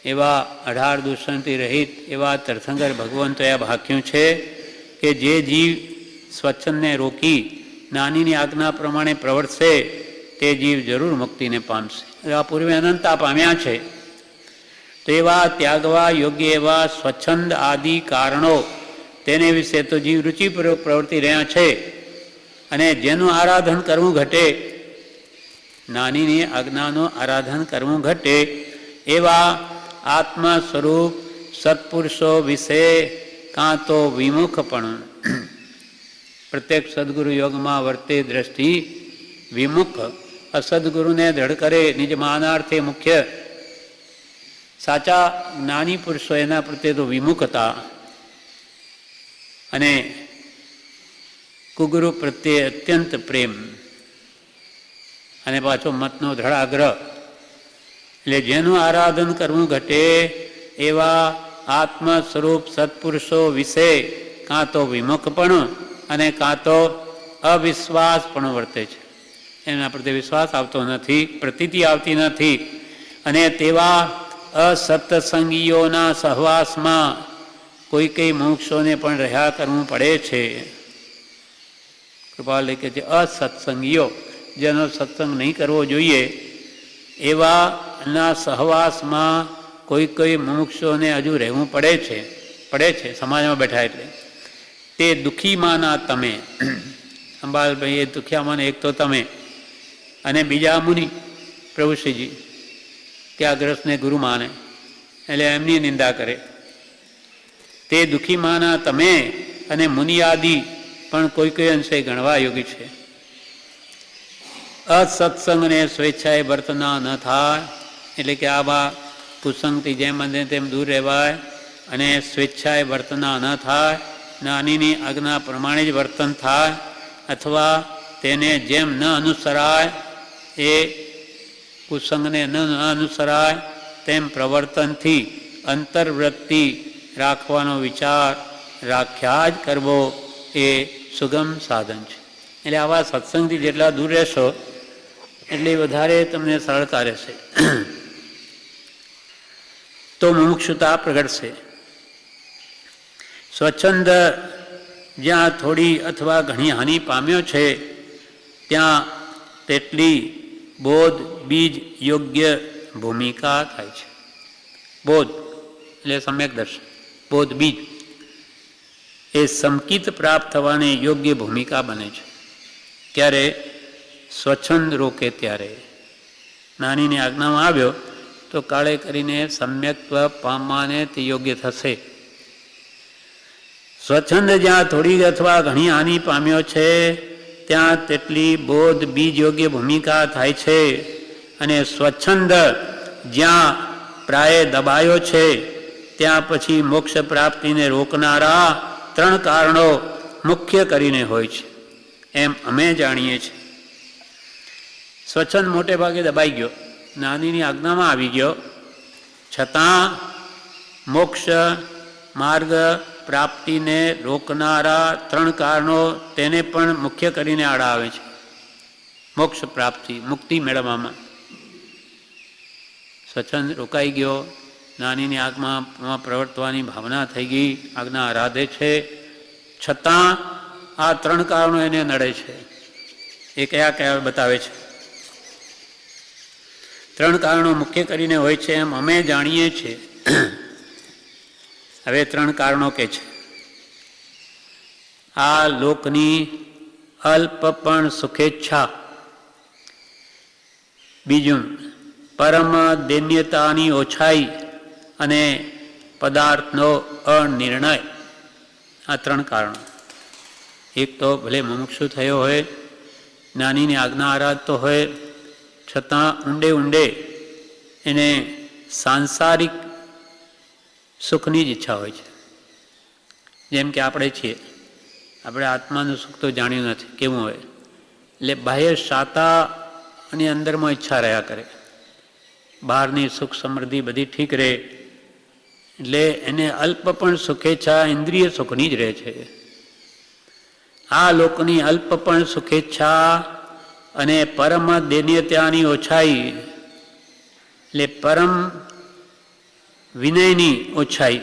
એવા 18 દૂષણથી રહિત એવા તીર્થંકર ભગવંતોએ ભાખ્યું છે કે જે જીવ સ્વચ્છંદને રોકી નાનીની આજ્ઞા પ્રમાણે પ્રવર્તશે તે જીવ જરૂર મુક્તિને પામશે. આ પૂર્વે અનંતા પામ્યા છે. તો એવા ત્યાગવા યોગ્ય એવા સ્વચ્છંદ આદિ કારણો, તેને વિશે તો જીવ રુચિપૂર્વક પ્રવર્તી રહ્યા છે. અને જેનું આરાધન કરવું ઘટે, નાનીની આજ્ઞાનું આરાધન કરવું ઘટે, એવા આત્મા સ્વરૂપ સત્પુરુષો વિશે કાં તો વિમુખપણું, પ્રત્યેક સદગુરુ યોગમાં વર્તે દ્રષ્ટિ વિમુખ, અસદગુરુને દ્રઢ કરે નિજ માનાર્થે મુખ્ય. સાચા જ્ઞાની પુરુષો એના પ્રત્યે તો વિમુખતા, અને કુગુરુ પ્રત્યે અત્યંત પ્રેમ, અને પાછો મતનો દ્રઢ આગ્રહ. એટલે જેનું આરાધન કરવું ઘટે એવા આત્મ સ્વરૂપ સત્પુરુષો વિશે કાં તો વિમુખપણું અને કાં તો અવિશ્વાસ પણ વર્તે છે. એના પ્રત્યે વિશ્વાસ આવતો નથી, પ્રતીતિ આવતી નથી. અને તેવા અસત્સંગીઓના સહવાસમાં કોઈ કઈ મોક્ષોને પણ રહ્યા કરવું પડે છે. કૃપાલ કે છે અસત્સંગીઓ, જેનો સત્સંગ નહીં કરવો જોઈએ એવાના સહવાસમાં કોઈ કોઈ મુમુક્ષોને હજુ રહેવું પડે છે સમાજમાં બેઠા. એટલે તે દુઃખીમાંના તમે, અંબાલભાઈ એ દુખિયામાં એક તો તમે, અને બીજા મુનિ પ્રભુશ્રીજી ત્યાગગ્રસ્તને ગુરુ માને એટલે એમની નિંદા કરે. તે દુઃખીમાંના તમે અને મુનિયાદિ પણ કોઈ કોઈ અંશે ગણવા યોગી છે. અસત્સંગને સ્વેચ્છાએ વર્તના ન થાય, એટલે કે આવા કુસંગથી જેમ બને તેમ દૂર રહેવાય અને સ્વેચ્છાએ વર્તના ન થાય, નાનીની આજ્ઞા પ્રમાણે જ વર્તન થાય, અથવા તેને જેમ ન અનુસરાય એ કુસંગને ન અનુસરાય તેમ પ્રવર્તનથી અંતર્વૃત્તિ રાખવાનો વિચાર રાખ્યા જ કરવો એ સુગમ સાધન છે. એટલે આવા સત્સંગથી જેટલા દૂર રહેશો એટલી વધારે તમને સરળતા રહેશે, તો મુમુક્ષુતા પ્રગટશે. સ્વચ્છંદ જ્યાં થોડી અથવા ઘણી હાનિ પામ્યો છે ત્યાં તેટલી બોધ બીજ યોગ્ય ભૂમિકા થાય છે. બોધ એટલે સમ્યક દર્શન, બોધ બીજ એ સંકિત પ્રાપ્ત થવાની યોગ્ય ભૂમિકા બને છે. ત્યારે સ્વચ્છંદ રોકે ત્યારે નાનીની આજ્ઞામાં આવ્યો તો કાળે કરીને સમ્યક્ત્વ પામવાને તે યોગ્ય થશે. સ્વચ્છંદ જ્યાં થોડી અથવા ઘણી હાનિ પામ્યો છે ત્યાં તેટલી બોધ બીજ યોગ્ય ભૂમિકા થાય છે. અને સ્વચ્છંદ જ્યાં પ્રાય દબાયો છે ત્યાં પછી મોક્ષ પ્રાપ્તિને રોકનારા 3 કારણો મુખ્ય કરીને હોય છે એમ અમે જાણીએ છીએ. સ્વચ્છંદ મોટે ભાગે દબાઈ ગયો, નાનીની આજ્ઞામાં આવી ગયો, છતાં મોક્ષ માર્ગ પ્રાપ્તિને રોકનારા 3 કારણો તેને પણ મુખ્ય કરીને આડા આવે છે. મોક્ષ પ્રાપ્તિ, મુક્તિ મેળવવામાં સ્વચ્છંદ રોકાઈ ગયો, જ્ઞાનીની આગમાં પ્રવર્તવાની ભાવના થઈ ગઈ, આજ્ઞા આરાધે છે, છતાં આ 3 કારણો એને નડે છે. એ કયા કયા બતાવે છે? 3 કારણો મુખ્ય કરીને હોય છે એમ અમે જાણીએ છીએ. હવે 3 કારણો કે છે. આ લોકની અલ્પ પણ સુખેચ્છા, બીજું પરમ દૈન્યતાની ઓછાઈ અને પદાર્થનો અનિર્ણય. આ 3 કારણો. એક તો ભલે મુમુક્ષુ થયો હોય, જ્ઞાનીની આજ્ઞા આરાધતો હોય, છતાં ઊંડે ઊંડે એને સાંસારિક સુખની જ ઈચ્છા હોય છે. જેમ કે આપણે છીએ, આપણે આત્માનું સુખ તો જાણ્યું નથી કેવું હોય, એટલે બાહ્ય શાતા અને અંદરમાં ઈચ્છા રહ્યા કરે. બહારની સુખ સમૃદ્ધિ બધી ઠીક રહે, એટલે એને અલ્પ પણ સુખેચ્છા ઇન્દ્રિય સુખની જ રહે છે. આ લોકની અલ્પ પણ સુખેચ્છા અને પરમ દૈન્યતાની ઓછાઈ, એટલે પરમ વિનયની ઓછાઈ,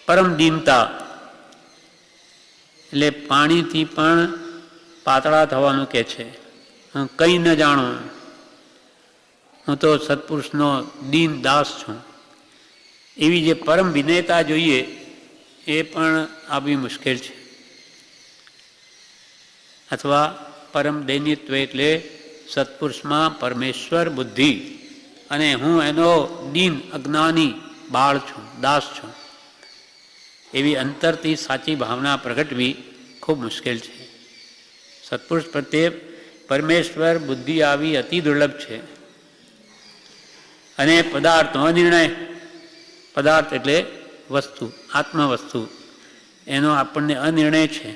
પરમ દીનતા, એટલે પાણીથી પણ પાતળા થવાનું કહે છે. હું કંઈ ન જાણું, હું તો સત્પુરુષનો દીન દાસ છું, એવી જે પરમ વિનયતા જોઈએ એ પણ આવી મુશ્કેલ છે. અથવા પરમ દૈન્યત્વ એટલે સત્પુરુષમાં પરમેશ્વર બુદ્ધિ અને હું એનો દીન અજ્ઞાની બાળ છું, દાસ છું, એવી અંતરથી સાચી ભાવના પ્રગટવી ખૂબ મુશ્કેલ છે. સત્પુરુષ પ્રત્યે પરમેશ્વર બુદ્ધિ આવી અતિ દુર્લભ છે. અને પદાર્થનો નિર્ણય, પદાર્થ એટલે વસ્તુ, આત્મવસ્તુ, એનો આપણને અનિર્ણય છે.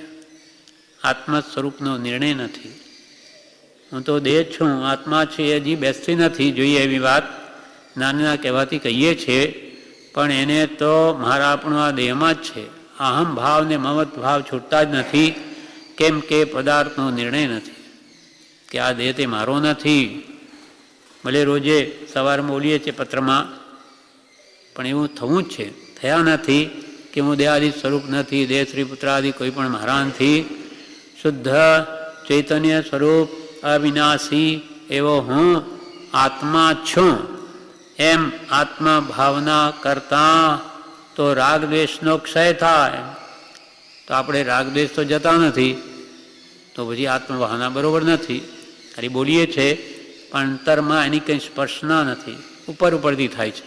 આત્મ સ્વરૂપનો નિર્ણય નથી. હું તો દેહ છું, આત્મા છે એ હજી બેસતી નથી જોઈએ એવી વાત નાના કહેવાથી કહીએ છીએ, પણ એને તો મારા આપણો આ દેહમાં જ છે. અહમ ભાવ ને મમત ભાવ છૂટતા જ નથી. કેમ કે પદાર્થનો નિર્ણય નથી કે આ દેહ તે મારો નથી. ભલે રોજે સવારમાં બોલીએ છીએ પત્રમાં, પણ એવું થવું જ છે. થયા નથી કે હું દેહાદિ સ્વરૂપ નથી, દેહ શ્રી પુત્રાદિ કોઈ પણ મારા નથી. શુદ્ધ ચૈતન્ય સ્વરૂપ અવિનાશી એવો હું આત્મા છું. એમ આત્મા ભાવના કરતાં તો રાગદ્વેષનો ક્ષય થાય. તો આપણે રાગદ્વેષ તો જતા નથી, તો પછી આત્મભાવના બરોબર નથી. ખાલી બોલીએ છે પણ અંતરમાં એની કંઈ સ્પર્શના નથી, ઉપર ઉપરથી થાય છે.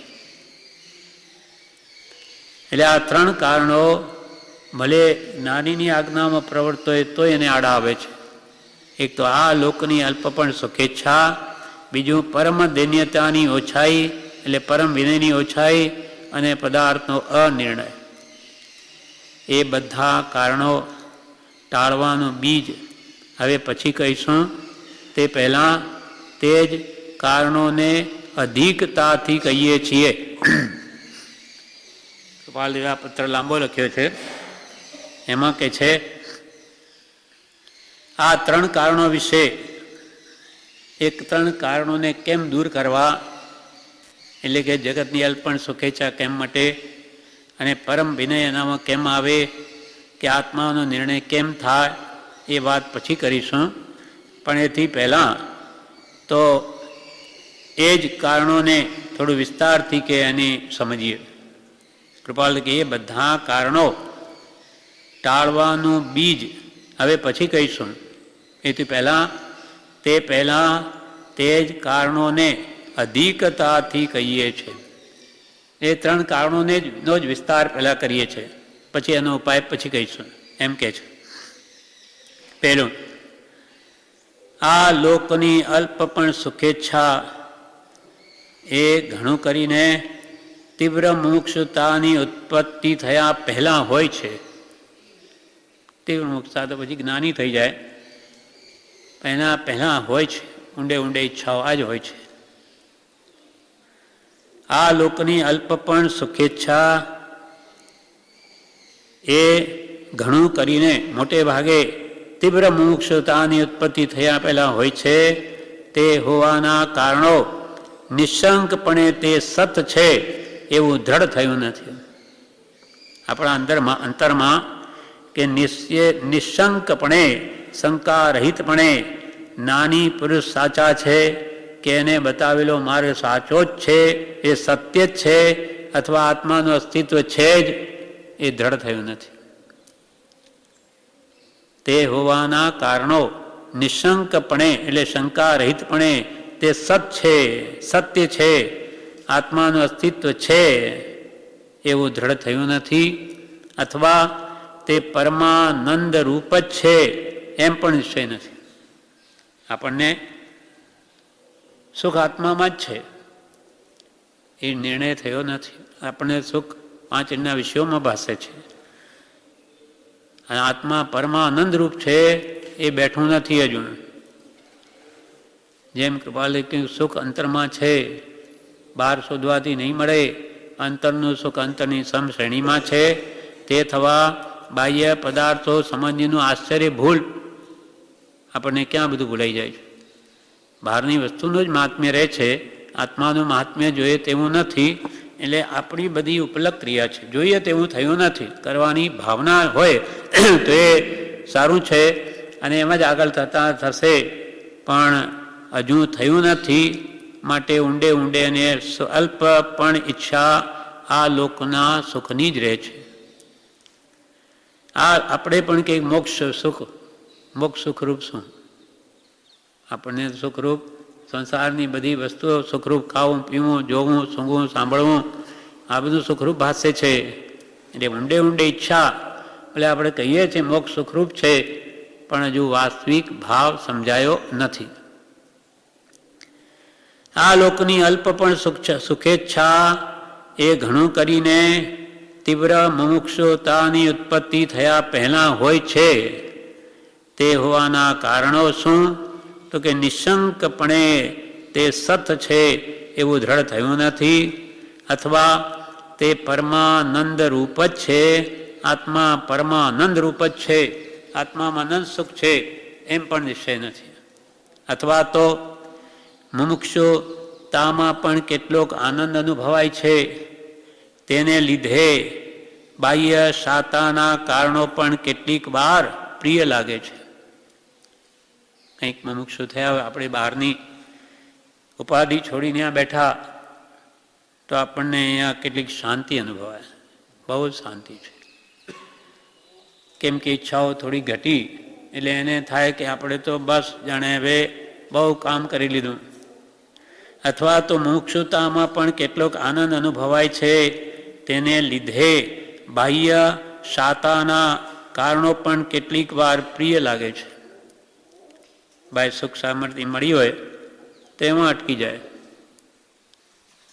એટલે આ 3 કારણો ભલે જ્ઞાનીની આજ્ઞામાં પ્રવર્તો હોય તો એને આડા આવે છે. એક તો આ લોકની અલ્પ પણ સુખેચ્છા, બીજું પરમ દૈન્યતાની ઓછાઈ એટલે પરમ વિનયની ઓછાઈ અને પદાર્થનો અનિર્ણય. એ બધા કારણો ટાળવાનું બીજ હવે પછી કહીશું. તે પહેલાં તે જ કારણોને અધિકતાથી કહીએ છીએ. કૃપાલદેવે આ પત્ર લાંબો લખ્યો છે, એમાં કે છે આ 3 કારણો વિશે, એક 3 કારણોને કેમ દૂર કરવા, એટલે કે જગતની અલ્પણ સુખેચ્છા કેમ મટે અને પરમ વિનય એનામાં કેમ આવે, કે આત્માનો નિર્ણય કેમ થાય, એ વાત પછી કરીશું. પણ એથી પહેલાં તો એ જ કારણોને થોડું વિસ્તારથી કે એની સમજીએ. કૃપાલ કે એ બધા કારણો ટાળવાનું બીજ હવે પછી કહીશું. એથી પહેલાં તે જ કારણોને અધિકતાથી કહીએ છીએ. એ 3 કારણોનો જ વિસ્તાર પહેલાં કરીએ છીએ, પછી એનો ઉપાય પછી કહીશું. એમ કે છે, પહેલું, આ લોકની અલ્પ પણ સુખેચ્છા એ ઘણું કરીને તીવ્ર મુમુક્ષુતાની ઉત્પત્તિ થયા પહેલાં હોય છે. તીવ્ર મુમુક્ષુતા તો પછી જ્ઞાની થઈ જાય, એના પહેલાં હોય છે. ઊંડે ઊંડે ઈચ્છાઓ આ જ હોય છે. આ લોકની અલ્પ પણ સુખેચ્છા એ ઘણું કરીને મોટે ભાગે તીવ્ર મુમુક્ષુતાની ઉત્પત્તિ થયા પહેલાં હોય છે. તે હોવાના કારણો નિશંકપણે તે સત છે એવું દ્રઢ થયું નથી. આપણા અંતરમાં કે નિશંકપણે શંકારહિતપણે નાની પુરુષ સાચા છે કે એને બતાવેલો માર્ગ સાચો જ છે, એ સત્ય જ છે અથવા આત્માનું અસ્તિત્વ છે જ, એ દ્રઢ થયું નથી. તે હોવાના કારણો નિશંકપણે એટલે શંકારહિતપણે તે સત છે, સત્ય છે, આત્માનું અસ્તિત્વ છે એવું દ્રઢ થયું નથી. અથવા તે પરમાનંદ રૂપ જ છે એમ પણ નિશ્ચય નથી. આપણને સુખ આત્મામાં જ છે એ નિર્ણય થયો નથી. આપણને સુખ પાંચ એના વિષયોમાં ભાસે છે. અને આત્મા પરમાનંદ રૂપ છે એ બેઠું નથી હજુ. જેમ કૃપાલે કહ્યું સુખ અંતરમાં છે, બહાર શોધવાથી નહીં મળે. અંતરનું સુખ અંતરની સમશ્રેણીમાં છે. તે થવા બાહ્ય પદાર્થો સમજનું આશ્ચર્ય ભૂલ આપણને ક્યાં બધું ભૂલાઈ જાય છે. બહારની વસ્તુનું જ મહાત્મ્ય રહે છે, આત્માનું મહાત્મ્ય જોઈએ તેવું નથી. એટલે આપણી બધી ઉપલબ્ધ ક્રિયા છે, જોઈએ તેવું થયું નથી. કરવાની ભાવના હોય તો એ સારું છે અને એમ જ આગળ થતા થશે, પણ હજુ થયું નથી. માટે ઊંડે ઊંડે અને અલ્પ પણ ઈચ્છા આ લોકના સુખની જ રહે છે. આ આપણે પણ કંઈક મોક્ષ સુખરૂપ શું? આપણને સુખરૂપ સંસારની બધી વસ્તુઓ સુખરૂપ ખાવું, પીવું, જોવું, સૂંઘવું, સાંભળવું, આ બધું સુખરૂપ ભાષ્ય છે. એટલે ઊંડે ઊંડે ઈચ્છા એટલે આપણે કહીએ છીએ મોક્ષ સુખરૂપ છે, પણ હજુ વાસ્તવિક ભાવ સમજાયો નથી. આ લોકની અલ્પ પણ સુખેચ્છા એ ઘણું કરીને તીવ્ર મુમુક્ષુતાની ઉત્પત્તિ થયા પહેલાં હોય છે. તે હોવાના કારણો શું? તો કે નિશંકપણે તે સત છે એવું દ્રઢ થયું નથી. અથવા તે પરમાનંદ રૂપ જ છે, આત્મા પરમાનંદ રૂપ જ છે, આત્મામાં અનંત સુખ છે એમ પણ નિશ્ચય નથી. અથવા તો મુમુક્ષુતામાં પણ કેટલોક આનંદ અનુભવાય છે, તેને લીધે બાહ્ય શાતાના કારણો પણ કેટલીક વાર પ્રિય લાગે છે. કંઈક મુમુક્ષુ થયા હોય, આપણે બહારની ઉપાધિ છોડીને ત્યાં બેઠા તો આપણને અહીંયા કેટલીક શાંતિ અનુભવાય, બહુ જ શાંતિ છે. કેમ કે ઈચ્છાઓ થોડી ઘટી એટલે એને થાય કે આપણે તો બસ જાણે હવે બહુ કામ કરી લીધું. અથવા તો મુમુક્ષુતામાં પણ કેટલોક આનંદ અનુભવાય છે, તેને લીધે બાહ્ય શાતાના કારણો પણ કેટલીક વાર પ્રિય લાગે છે. બાહ્ય સુખ સામર્થ્ય મળી હોય તો એમાં અટકી જાય.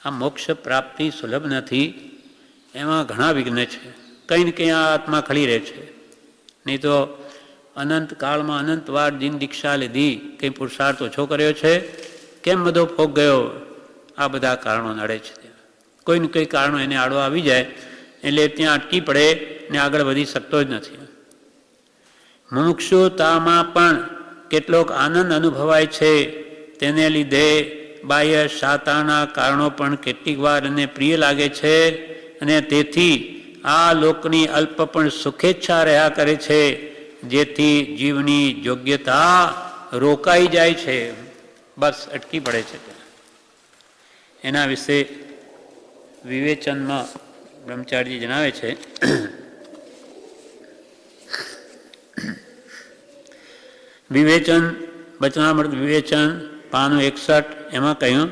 આ મોક્ષ પ્રાપ્તિ સુલભ નથી, એમાં ઘણા વિઘ્ન છે. કંઈ ને કંઈ આ આત્મા ખડી રહે છે. નહીં તો અનંત કાળમાં અનંત વાર જીન દીક્ષા લીધી, કંઈ પુરુષાર્થ ઓછો કર્યો છે, કેમ બધો ફોગ ગયો? આ બધા કારણો નડે છે. કોઈ ને કોઈ કારણો એને આડો આવી જાય એટલે ત્યાં અટકી પડે ને આગળ વધી શકતો જ નથી. મુમુક્ષુતામાં પણ કેટલોક આનંદ અનુભવાય છે, તેને લીધે બાહ્ય શાતાના કારણો પણ કેટલીક વાર એને પ્રિય લાગે છે. અને તેથી આ લોકની અલ્પ પણ સુખેચ્છા રહ્યા કરે છે, જેથી જીવની યોગ્યતા રોકાઈ જાય છે, બસ અટકી પડે છે. એના વિશે વિવેચનમાં બ્રહ્મચારીજી જણાવે છે, વિવેચન વચનામૃત વિવેચન પાનું 61 એમાં કહ્યું,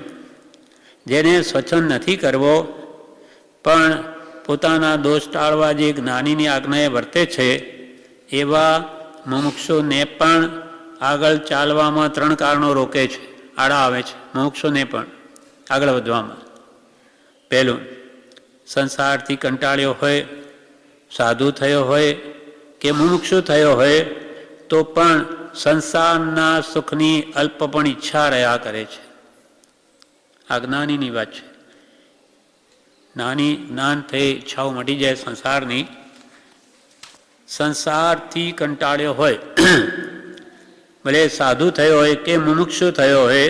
જેને સ્વચ્છંદ નથી કરવો પણ પોતાના દોષ ટાળવા જે જ્ઞાનીની આજ્ઞાએ વર્તે છે, એવા મુમુક્ષુને પણ આગળ ચાલવામાં 3 કારણો રોકે છે, આડા આવે છે. મુમુક્ષુને પણ આગળ વધવામાં. પહેલું, સંસારથી કંટાળ્યો હોય, સાધુ થયો હોય કે મુમુક્ષુ થયો હોય તો પણ સંસારના સુખની અલ્પ પણ ઈચ્છા રહ્યા કરે છે. આ જ્ઞાનીની વાત છે. નાની જ્ઞાન થઈ ઈચ્છાઓ મટી જાય સંસારની, સંસારથી કંટાળ્યો હોય, ભલે સાધુ થયો હોય કે મુમુક્ષુ થયો હોય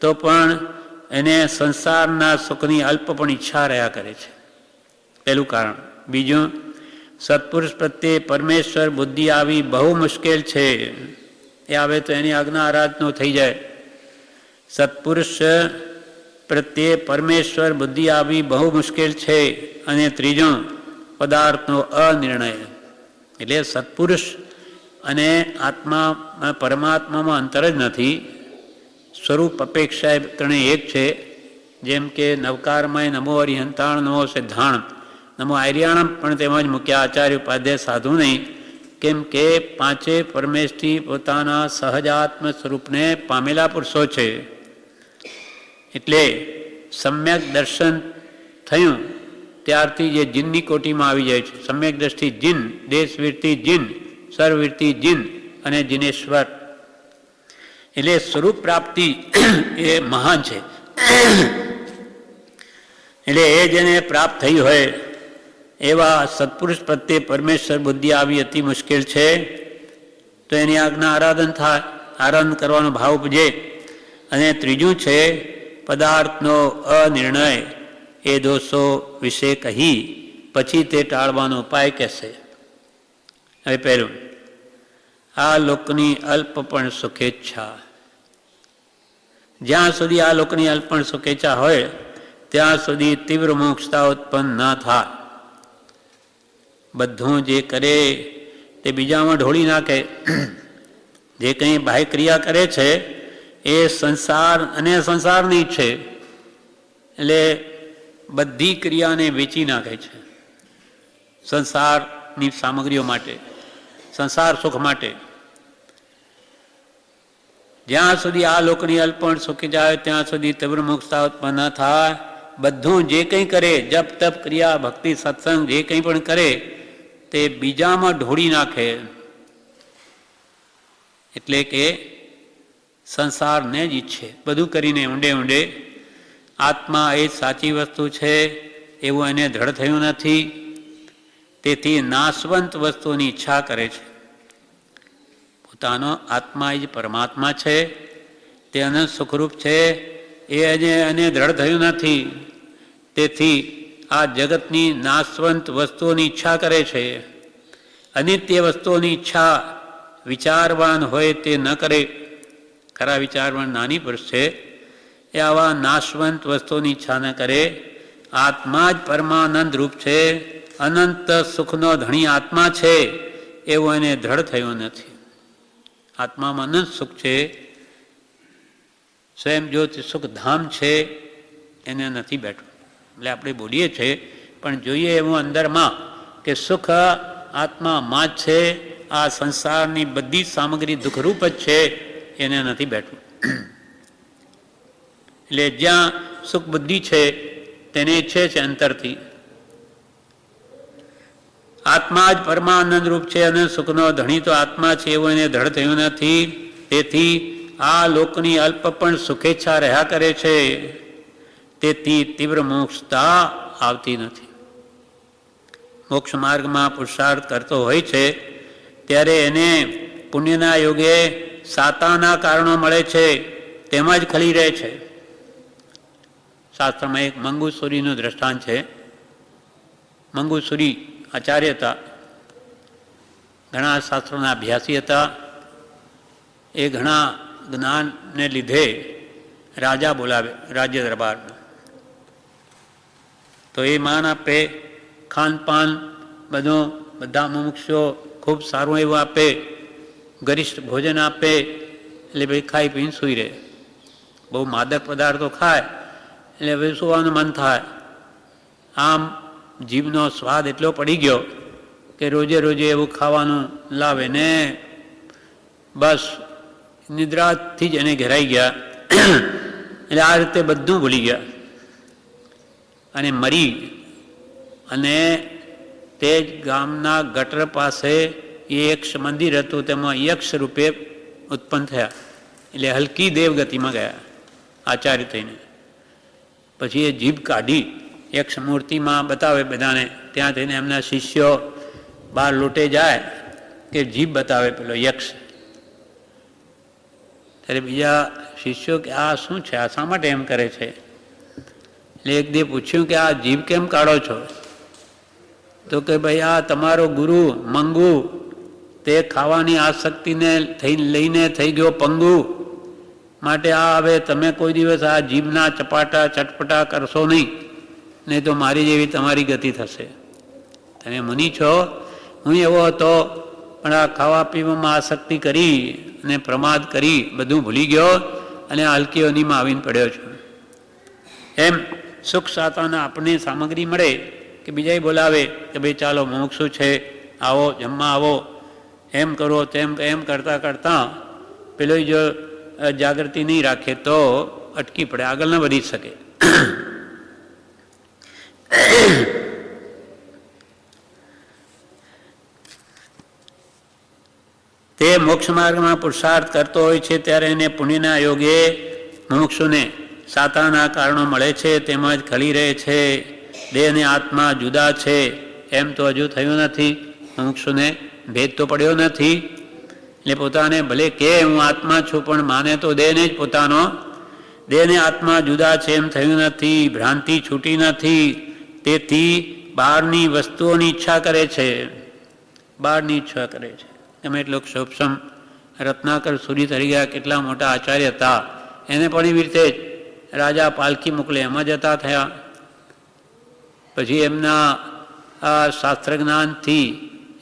તો પણ એને સંસારના સુખની અલ્પ પણ ઈચ્છા રહ્યા કરે છે, પહેલું કારણ. બીજું, સત્પુરુષ પ્રત્યે પરમેશ્વર બુદ્ધિ આવી બહુ મુશ્કેલ છે, એ આવે તો એની આજ્ઞા આરાધનો થઈ જાય. સત્પુરુષ પ્રત્યે પરમેશ્વર બુદ્ધિ આવી બહુ મુશ્કેલ છે. અને ત્રીજું, પદાર્થનો અનિર્ણય. એટલે સત્પુરુષ અને આત્મા પરમાત્મામાં અંતર જ નથી, સ્વરૂપ અપેક્ષા એ ત્રણેય એક છે. જેમ કે નવકારમય નમો હરિહંતાણ નમો સિદ્ધાણ નમો આર્યાણમ પણ તેમજ મૂક્યા આચાર્ય ઉપાધ્યાય સાધુ નહીં, કેમ કે પાંચે પરમેશથી પોતાના સહજાત્મ સ્વરૂપને પામેલા પુરુષો છે. એટલે સમ્યક દર્શન થયું ત્યારથી જે જીનની કોટીમાં આવી જાય છે. સમ્યક દ્રષ્ટિ જીન, દેશવીરતી જીન, સર્વવીરતી જીન અને જીનેશ્વર. એટલે સ્વરૂપ પ્રાપ્તિ એ મહાન છે. એટલે એ જેને પ્રાપ્ત થઈ હોય એવા સત્પુરુષ પ્રત્યે પરમેશ્વર બુદ્ધિ આવી અતિ મુશ્કેલ છે, તો એની આજ્ઞા આરાધન થાય, આરાધન કરવાનો ભાવ ઉપજે. અને ત્રીજું છે પદાર્થનો અનિર્ણય. એ દોષો વિશે કહી પછી તે ટાળવાનો ઉપાય કહેશે. હવે પહેલું, આ લોકની અલ્પ પણ સુખેચ્છા. જ્યાં સુધી આ લોકની અલ્પ પણ સુખેચ્છા હોય ત્યાં સુધી તીવ્ર મોક્ષતા ઉત્પન્ન ન થાય. બધું જે કરે તે બીજામાં ઢોળી નાખે. જે કંઈ બાહ્ય ક્રિયા કરે છે એ સંસાર અને સંસારની છે, એટલે બધી ક્રિયાને વેચી નાખે છે સંસારની સામગ્રીઓ માટે, સંસાર સુખ માટે. જ્યાં સુધી આ લોકની અલ્પણ સુખી જાય ત્યાં સુધી તીવ્ર મોક્ષતા ઉત્પન્ન ન થાય. બધું જે કંઈ કરે, જપ તપ ક્રિયા ભક્તિ સત્સંગ જે કંઈ પણ કરે તે બીજામાં ઢોળી નાખે. એટલે કે સંસારને જ ઈચ્છે બધું કરીને ઊંડે ઊંડે. આત્મા એ સાચી વસ્તુ છે એવું એને દ્રઢ થયું નથી, તેથી નાશવંત વસ્તુની ઈચ્છા કરે છે. પોતાનો આત્મા એ જ પરમાત્મા છે, તે અનંત સુખરૂપ છે, એ એને દ્રઢ થયું નથી. તેથી આ જગતની નાશવંત વસ્તુઓની ઈચ્છા કરે છે. અનિત્ય વસ્તુઓની ઈચ્છા વિચારવાન હોય તે ન કરે. ખરા વિચારવાન નાની પુરુષ છે એ આવા નાશવંત વસ્તુઓની ઈચ્છા ન કરે. આત્મા જ પરમાનંદ રૂપ છે, અનંત સુખનો ધણી આત્મા છે એવું એને દ્રઢ થયું નથી. આત્મામાં અનંત સુખ છે, સ્વયં જ્યોતિ સુખધામ છે, એને નથી બેઠું. એટલે આપણે બોલીએ છીએ પણ જોઈએ એવું અંદરમાં કે સુખ આત્મામાં જ છે. આ સંસારની બધી સામગ્રી દુઃખરૂપ જ છે, એને નથી બેઠું. એટલે જ્યાં સુખ બુદ્ધિ છે તેને ઈચ્છે છે અંતરથી. આત્મા જ પરમાનંદ રૂપ છે અને સુખનો ધણી તો આત્મા છે એવું એને દ્રઢ થયું નથી. તેથી આ લોકની અલ્પ પણ સુખેચ્છા રહ્યા કરે છે, તેથી તીવ્ર મોક્ષતા આવતી નથી. મોક્ષ માર્ગમાં પુરુષાર્થ કરતો હોય છે ત્યારે એને પુણ્યના યોગે સાતાના કારણો મળે છે, તેમાં જ ખલી રહે છે. શાસ્ત્રમાં એક મંગુસુરીનું દ્રષ્ટાંત છે. મંગુસુરી આચાર્ય હતા, ઘણા શાસ્ત્રોના અભ્યાસી હતા. એ ઘણા જ્ઞાનને લીધે રાજા બોલાવે રાજ્ય દરબારમાં. તો એ માન આપે, ખાનપાન બધું બધા મુમુક્ષો ખૂબ સારું એવું આપે, ગરિષ્ઠ ભોજન આપે. એટલે ભાઈ ખાઈ પીને સૂઈ રહે. બહુ માદક પદાર્થો ખાય એટલે ભાઈ સુવાનું મન થાય. આમ જીભનો સ્વાદ એટલો પડી ગયો કે રોજે રોજે એવું ખાવાનું લાવે ને બસ નિદ્રાથી જ એને ઘેરાઈ ગયા. એટલે આ રીતે બધું ભૂલી ગયા અને મરી. અને તે જ ગામના ગટર પાસે યક્ષ મંદિર હતું, તેમાં યક્ષ રૂપે ઉત્પન્ન થયા. એટલે હલકી દેવગતિમાં ગયા આચાર્ય થઈને. પછી એ જીભ કાઢી યક્ષ મૂર્તિમાં બતાવે બધાને, ત્યાં થઈને એમના શિષ્યો બહાર લૂંટે જાય કે જીભ બતાવે પેલો યક્ષ. ત્યારે બીજા શિષ્યો કે આ શું છે, આ શા માટે એમ કરે છે? એટલે એક દે પૂછ્યું કે આ જીભ કેમ કાઢો છો? તો કે ભાઈ આ તમારો ગુરુ મંગુ તે ખાવાની આસક્તિને લઈને થઈ ગયો પંગુ, માટે આ હવે તમે કોઈ દિવસ આ જીભના ચપાટા ચટપટા કરશો નહીં તો મારી જેવી તમારી ગતિ થશે. તમે મુનિ છો, હું એવો હતો, પણ આ ખાવા પીવામાં આસક્તિ કરી અને પ્રમાદ કરી બધું ભૂલી ગયો અને હલકીઓનીમાં આવીને પડ્યો છું. એમ સુખ સાતાના આપણને સામગ્રી મળે કે બીજાએ બોલાવે કે ભાઈ ચાલો મુમુક્ષુ છે, આવો જમવા આવો, એમ કરો તેમ, એમ કરતાં કરતાં પેલો જો જાગૃતિ નહીં રાખે તો અટકી પડે, આગળ ન વધી શકે. તે મોક્ષ માર્ગમાં પુરુષાર્થ કરતો હોય છે ત્યારે એને પુણ્યના યોગે મુમુક્ષુને સાતાના કારણો મળે છે, તેમજ ખલી રહે છે. દેહ અને આત્મા જુદા છે એમ તો હજુ થયું નથી, મુમુક્ષુને ભેદ તો પડ્યો નથી. એટલે પોતાને ભલે કે હું આત્મા છું, પણ માને તો દેહને જ પોતાનો. દેહને આત્મા જુદા છે એમ થયું નથી, ભ્રાંતિ છૂટી નથી. તેથી બહારની વસ્તુઓની ઈચ્છા કરે છે, બહારની ઈચ્છા કરે છે. એમ એટલો ક્ષોભસમ રત્નાકર સુરી તરી ગયા, કેટલા મોટા આચાર્ય હતા, એને પણ એવી રીતે રાજા પાલખી મોકલે એમાં જતા થયા. પછી એમના આ શાસ્ત્ર જ્ઞાનથી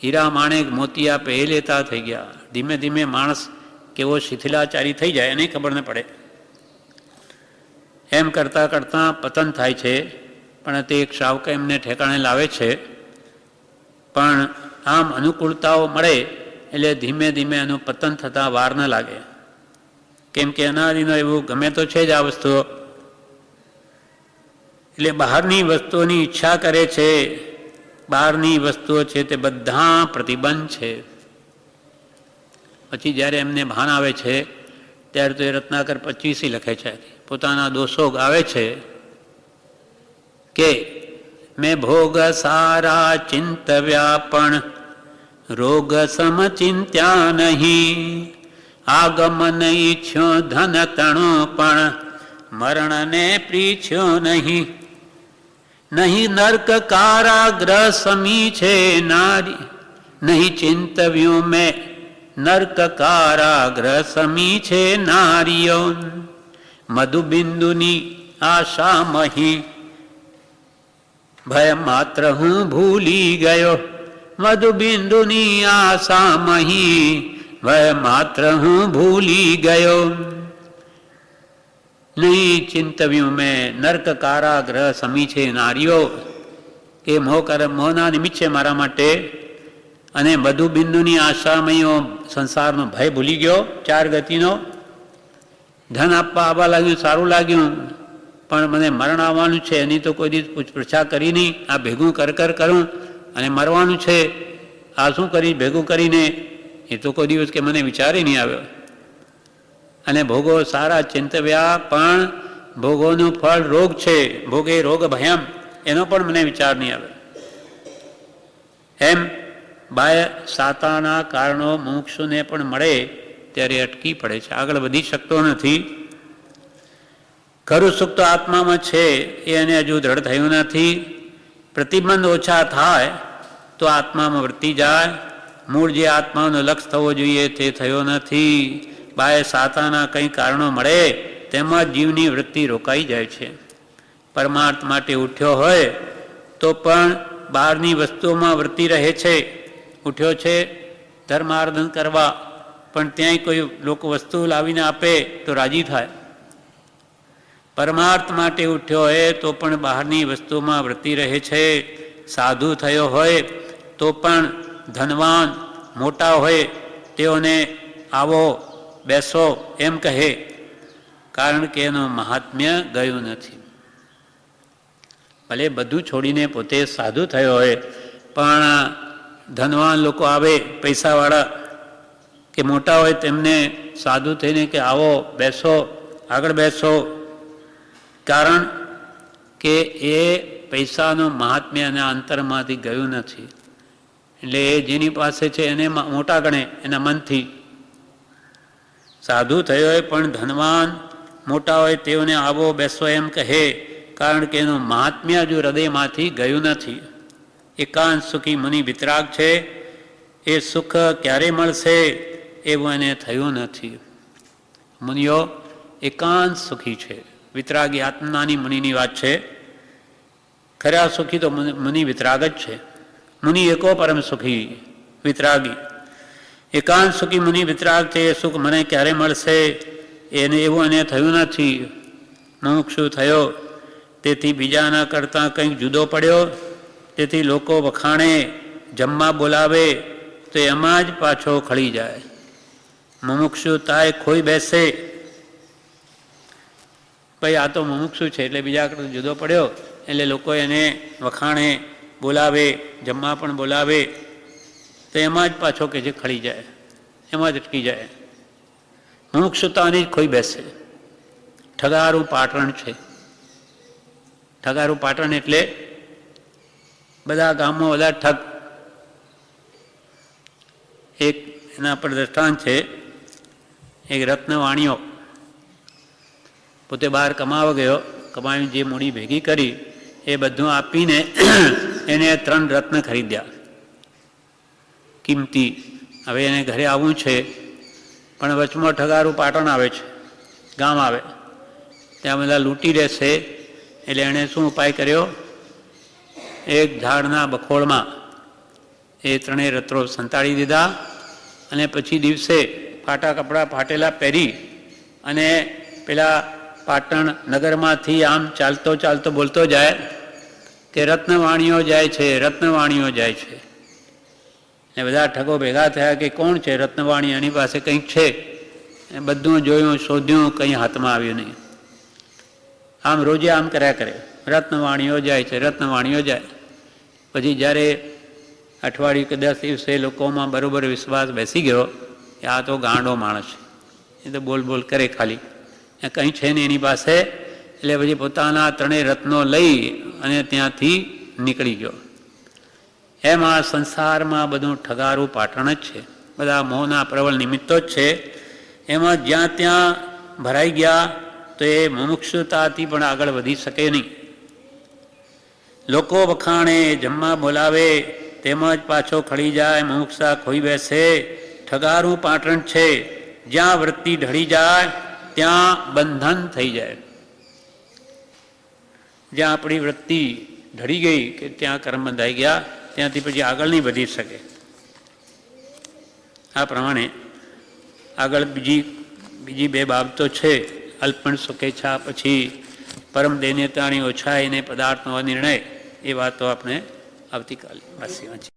હીરા માણેક મોતી આપે એ લેતા થઈ ગયા. ધીમે ધીમે માણસ કેવો શિથિલાચારી થઈ જાય એને ખબર ન પડે. એમ કરતાં કરતાં પતન થાય છે. પણ તે એક શાવક એમને ઠેકાણે લાવે છે, પણ આમ અનુકૂળતાઓ મળે એટલે ધીમે ધીમે એનું પતન થતાં વાર ન લાગે. કેમ કે અનાદિનો એવું ગમે તો છે જ આ વસ્તુઓ. એટલે બહારની વસ્તુઓની ઈચ્છા કરે છે. બહારની વસ્તુઓ છે તે બધા પ્રતિબંધ છે. પછી જ્યારે એમને ભાન આવે છે ત્યારે તો એ રત્નાકર 25 લખે છે, પોતાના દોષો ગાવે છે કે મેં ભોગ સારા ચિંતવ્યા પણ રોગ સમચિંત્યા નહીં. આગમન ઈચ્છ્યો ધન તણો પણ મરણને પ્રીછ્યો નહીં. નહીં નર્ક કારાગ્રહ સમી છે નારી, નહીં ચિંતવ્યું મેં નર્ક કારાગ્રહ સમી છે નારીઓ. મધુબિંદુની આશા મહી ભય માત્ર હું ભૂલી ગયો. મધુબિંદુની આશા મહી ભય માત્ર હું ભૂલી ગયો. નહીં ચિંતવ્યું મેં નર્ક કારાગ્રહ સમી છે નારીઓ, એ મોહના નિમિત્ત છે મારા માટે. અને મધુબિંદુની આશામયો સંસારનો ભય ભૂલી ગયો, 4 ગતિનો. ધન આપવા આવવા લાગ્યું, સારું લાગ્યું, પણ મને મરણ આવવાનું છે એની તો કોઈ દિવસ પૂછપરછા કરી નહીં. આ ભેગું કર કરું અને મરવાનું છે, આ શું કરી ભેગું કરીને, એ તો કોઈ દિવસ કે મને વિચારે નહીં આવ્યો. અને ભોગો સારા ચિંતવ્યા પણ ભોગોનું ફળ રોગ છે, ભોગે રોગ ભયમ, એનો પણ મને વિચાર નહીં આવે. એમ બાહ્ય સાતાના કારણો મુમુક્ષુને પણ મળે ત્યારે અટકી પડે છે, આગળ વધી શકતો નથી. ખરું સુખ તો આત્મામાં છે એ એને હજુ દ્રઢ થયું નથી. પ્રતિબંધ ઓછા થાય તો આત્મામાં વર્તી જાય. મૂળ જે આત્માનો લક્ષ થવો જોઈએ તે થયો નથી. બાહ્ય સાતાના કંઈ કારણો મળે તેમાં જીવની વૃત્તિ રોકાઈ જાય છે. પરમાર્થ માટે ઉઠ્યો હોય તો પણ બહારની વસ્તુઓમાં વૃત્તિ રહે છે. ઉઠ્યો છે ધર્માર્ધન કરવા, પણ ત્યાંય કોઈ લોકો વસ્તુ લાવીને આપે તો રાજી થાય. પરમાર્થ માટે ઉઠ્યો હોય તો પણ બહારની વસ્તુમાં વૃત્તિ રહે છે. સાધુ થયો હોય તો પણ ધનવાન મોટા હોય તેઓને આવો બેસો એમ કહે, કારણ કે એનું મહાત્મ્ય ગયું નથી. ભલે બધું છોડીને પોતે સાધુ થયો હોય, પણ ધનવાન લોકો આવે પૈસાવાળા કે મોટા હોય તેમને સાધુ થઈને કે આવો બેસો, આગળ બેસો, કારણ કે એ પૈસાનું મહાત્મ્ય એના અંતરમાંથી ગયું નથી. એટલે એ જેની પાસે છે એને મોટા ગણે એના મનથી. સાધુ થયો હોય પણ ધનવાન મોટા હોય તેઓને આવો બેસો એમ કહે, કારણ કે એનું મહાત્મ્ય જો હૃદયમાંથી ગયું નથી. એકાંત સુખી મુનિ વિતરાગ છે, એ સુખ ક્યારે મળશે એવું એને થયું નથી. મુનિઓ એકાંત સુખી છે. વિતરાગી આત્માની મુનિની વાત છે. ખરા સુખી તો મુનિ વિતરાગ જ છે. મુનિ એકો પરમ સુખી વિતરાગી. એકાંત સુખી મુનિ વિતરાગ છે, એ સુખ મને ક્યારે મળશે એને એવું એને થયું નથી. મુમુક્ષુ થયો તેથી બીજાના કરતાં કંઈક જુદો પડ્યો, તેથી લોકો વખાણે જમવા બોલાવે તો એમાં જ પાછો ખળી જાય. મુમુક્ષુ તાય ખોઈ બેસે, ભાઈ આ તો મુમુક્ષુ છે એટલે બીજા કરતાં જુદો પડ્યો એટલે લોકો એને વખાણે બોલાવે, જમવા પણ બોલાવે તો એમાં જ પાછો કે જે ખળી જાય, એમાં જ અટકી જાય. મુમુક્ષુતાની જ ખોઈ બેસે. ઠગારું પાટણ છે. ઠગારું પાટણ એટલે બધા ગામમાં બધા ઠગ. એક એના પર દ્રષ્ટાંત છે. એક રત્નવાણીઓ પોતે બહાર કમાવા ગયો, કમાવી જે મૂડી ભેગી કરી એ બધું આપીને એને 3 રત્ન ખરીદ્યા કિંમતી. હવે એને ઘરે આવવું છે પણ વચમાં ઠગારું પાટણ આવે છે, ગામ આવે, ત્યાં બધા લૂંટી રહેશે એટલે એણે શું ઉપાય કર્યો, એક ઝાડના બખોળમાં એ 3 રત્રો સંતાડી દીધા અને પછી દિવસે ફાટા કપડાં ફાટેલા પહેરી અને પેલા પાટણ નગરમાંથી આમ ચાલતો ચાલતો બોલતો જાય કે રત્નવાણીઓ જાય છે, રત્નવાણીઓ જાય છે. ને બધા ઠગો ભેગા થયા કે કોણ છે રત્નવાણી, એની પાસે કંઈક છે. એ બધું જોયું, શોધ્યું, કંઈ હાથમાં આવ્યું નહીં. આમ રોજે આમ કર્યા કરે, રત્નવાણીઓ જાય છે, રત્નવાણીઓ જાય. પછી જ્યારે અઠવાડિયું કે 10 દિવસે લોકોમાં બરોબર વિશ્વાસ બેસી ગયો કે આ તો ગાંડો માણસ છે, એ તો બોલ બોલ કરે ખાલી, એ કંઈ છે ને એની પાસે. એટલે પછી પોતાના 3 રત્નો લઈ અને ત્યાંથી નીકળી ગયો. એમ આ સંસારમાં બધું ઠગારું પાટણ જ છે. બધા મોહના પ્રબળ નિમિત્તો જ છે. એમાં જ્યાં ત્યાં ભરાઈ ગયા તો એ મુમુક્ષુતાથી પણ આગળ વધી શકે નહીં. લોકો વખાણે જમવા બોલાવે તેમજ પાછો ખળી જાય, મુમુક્ષા ખોઈ બેસે. ઠગારું પાટણ છે, જ્યાં વૃત્તિ ઢળી જાય ત્યાં બંધન થઈ જાય. જ્યાં આપણી વૃત્તિ ઢળી ગઈ કે ત્યાં કર્મ બંધાઈ ગયા, ત્યાંથી પછી આગળ નહીં વધી શકે. આ પ્રમાણે આગળ બીજી 2 બાબતો છે. અલ્પણ સુખેચ્છા, પછી પરમ દૈન્યતાની ઓછાઈને પદાર્થનો નિર્ણય. એ વાતો આપણે આવતીકાલે વાંચી.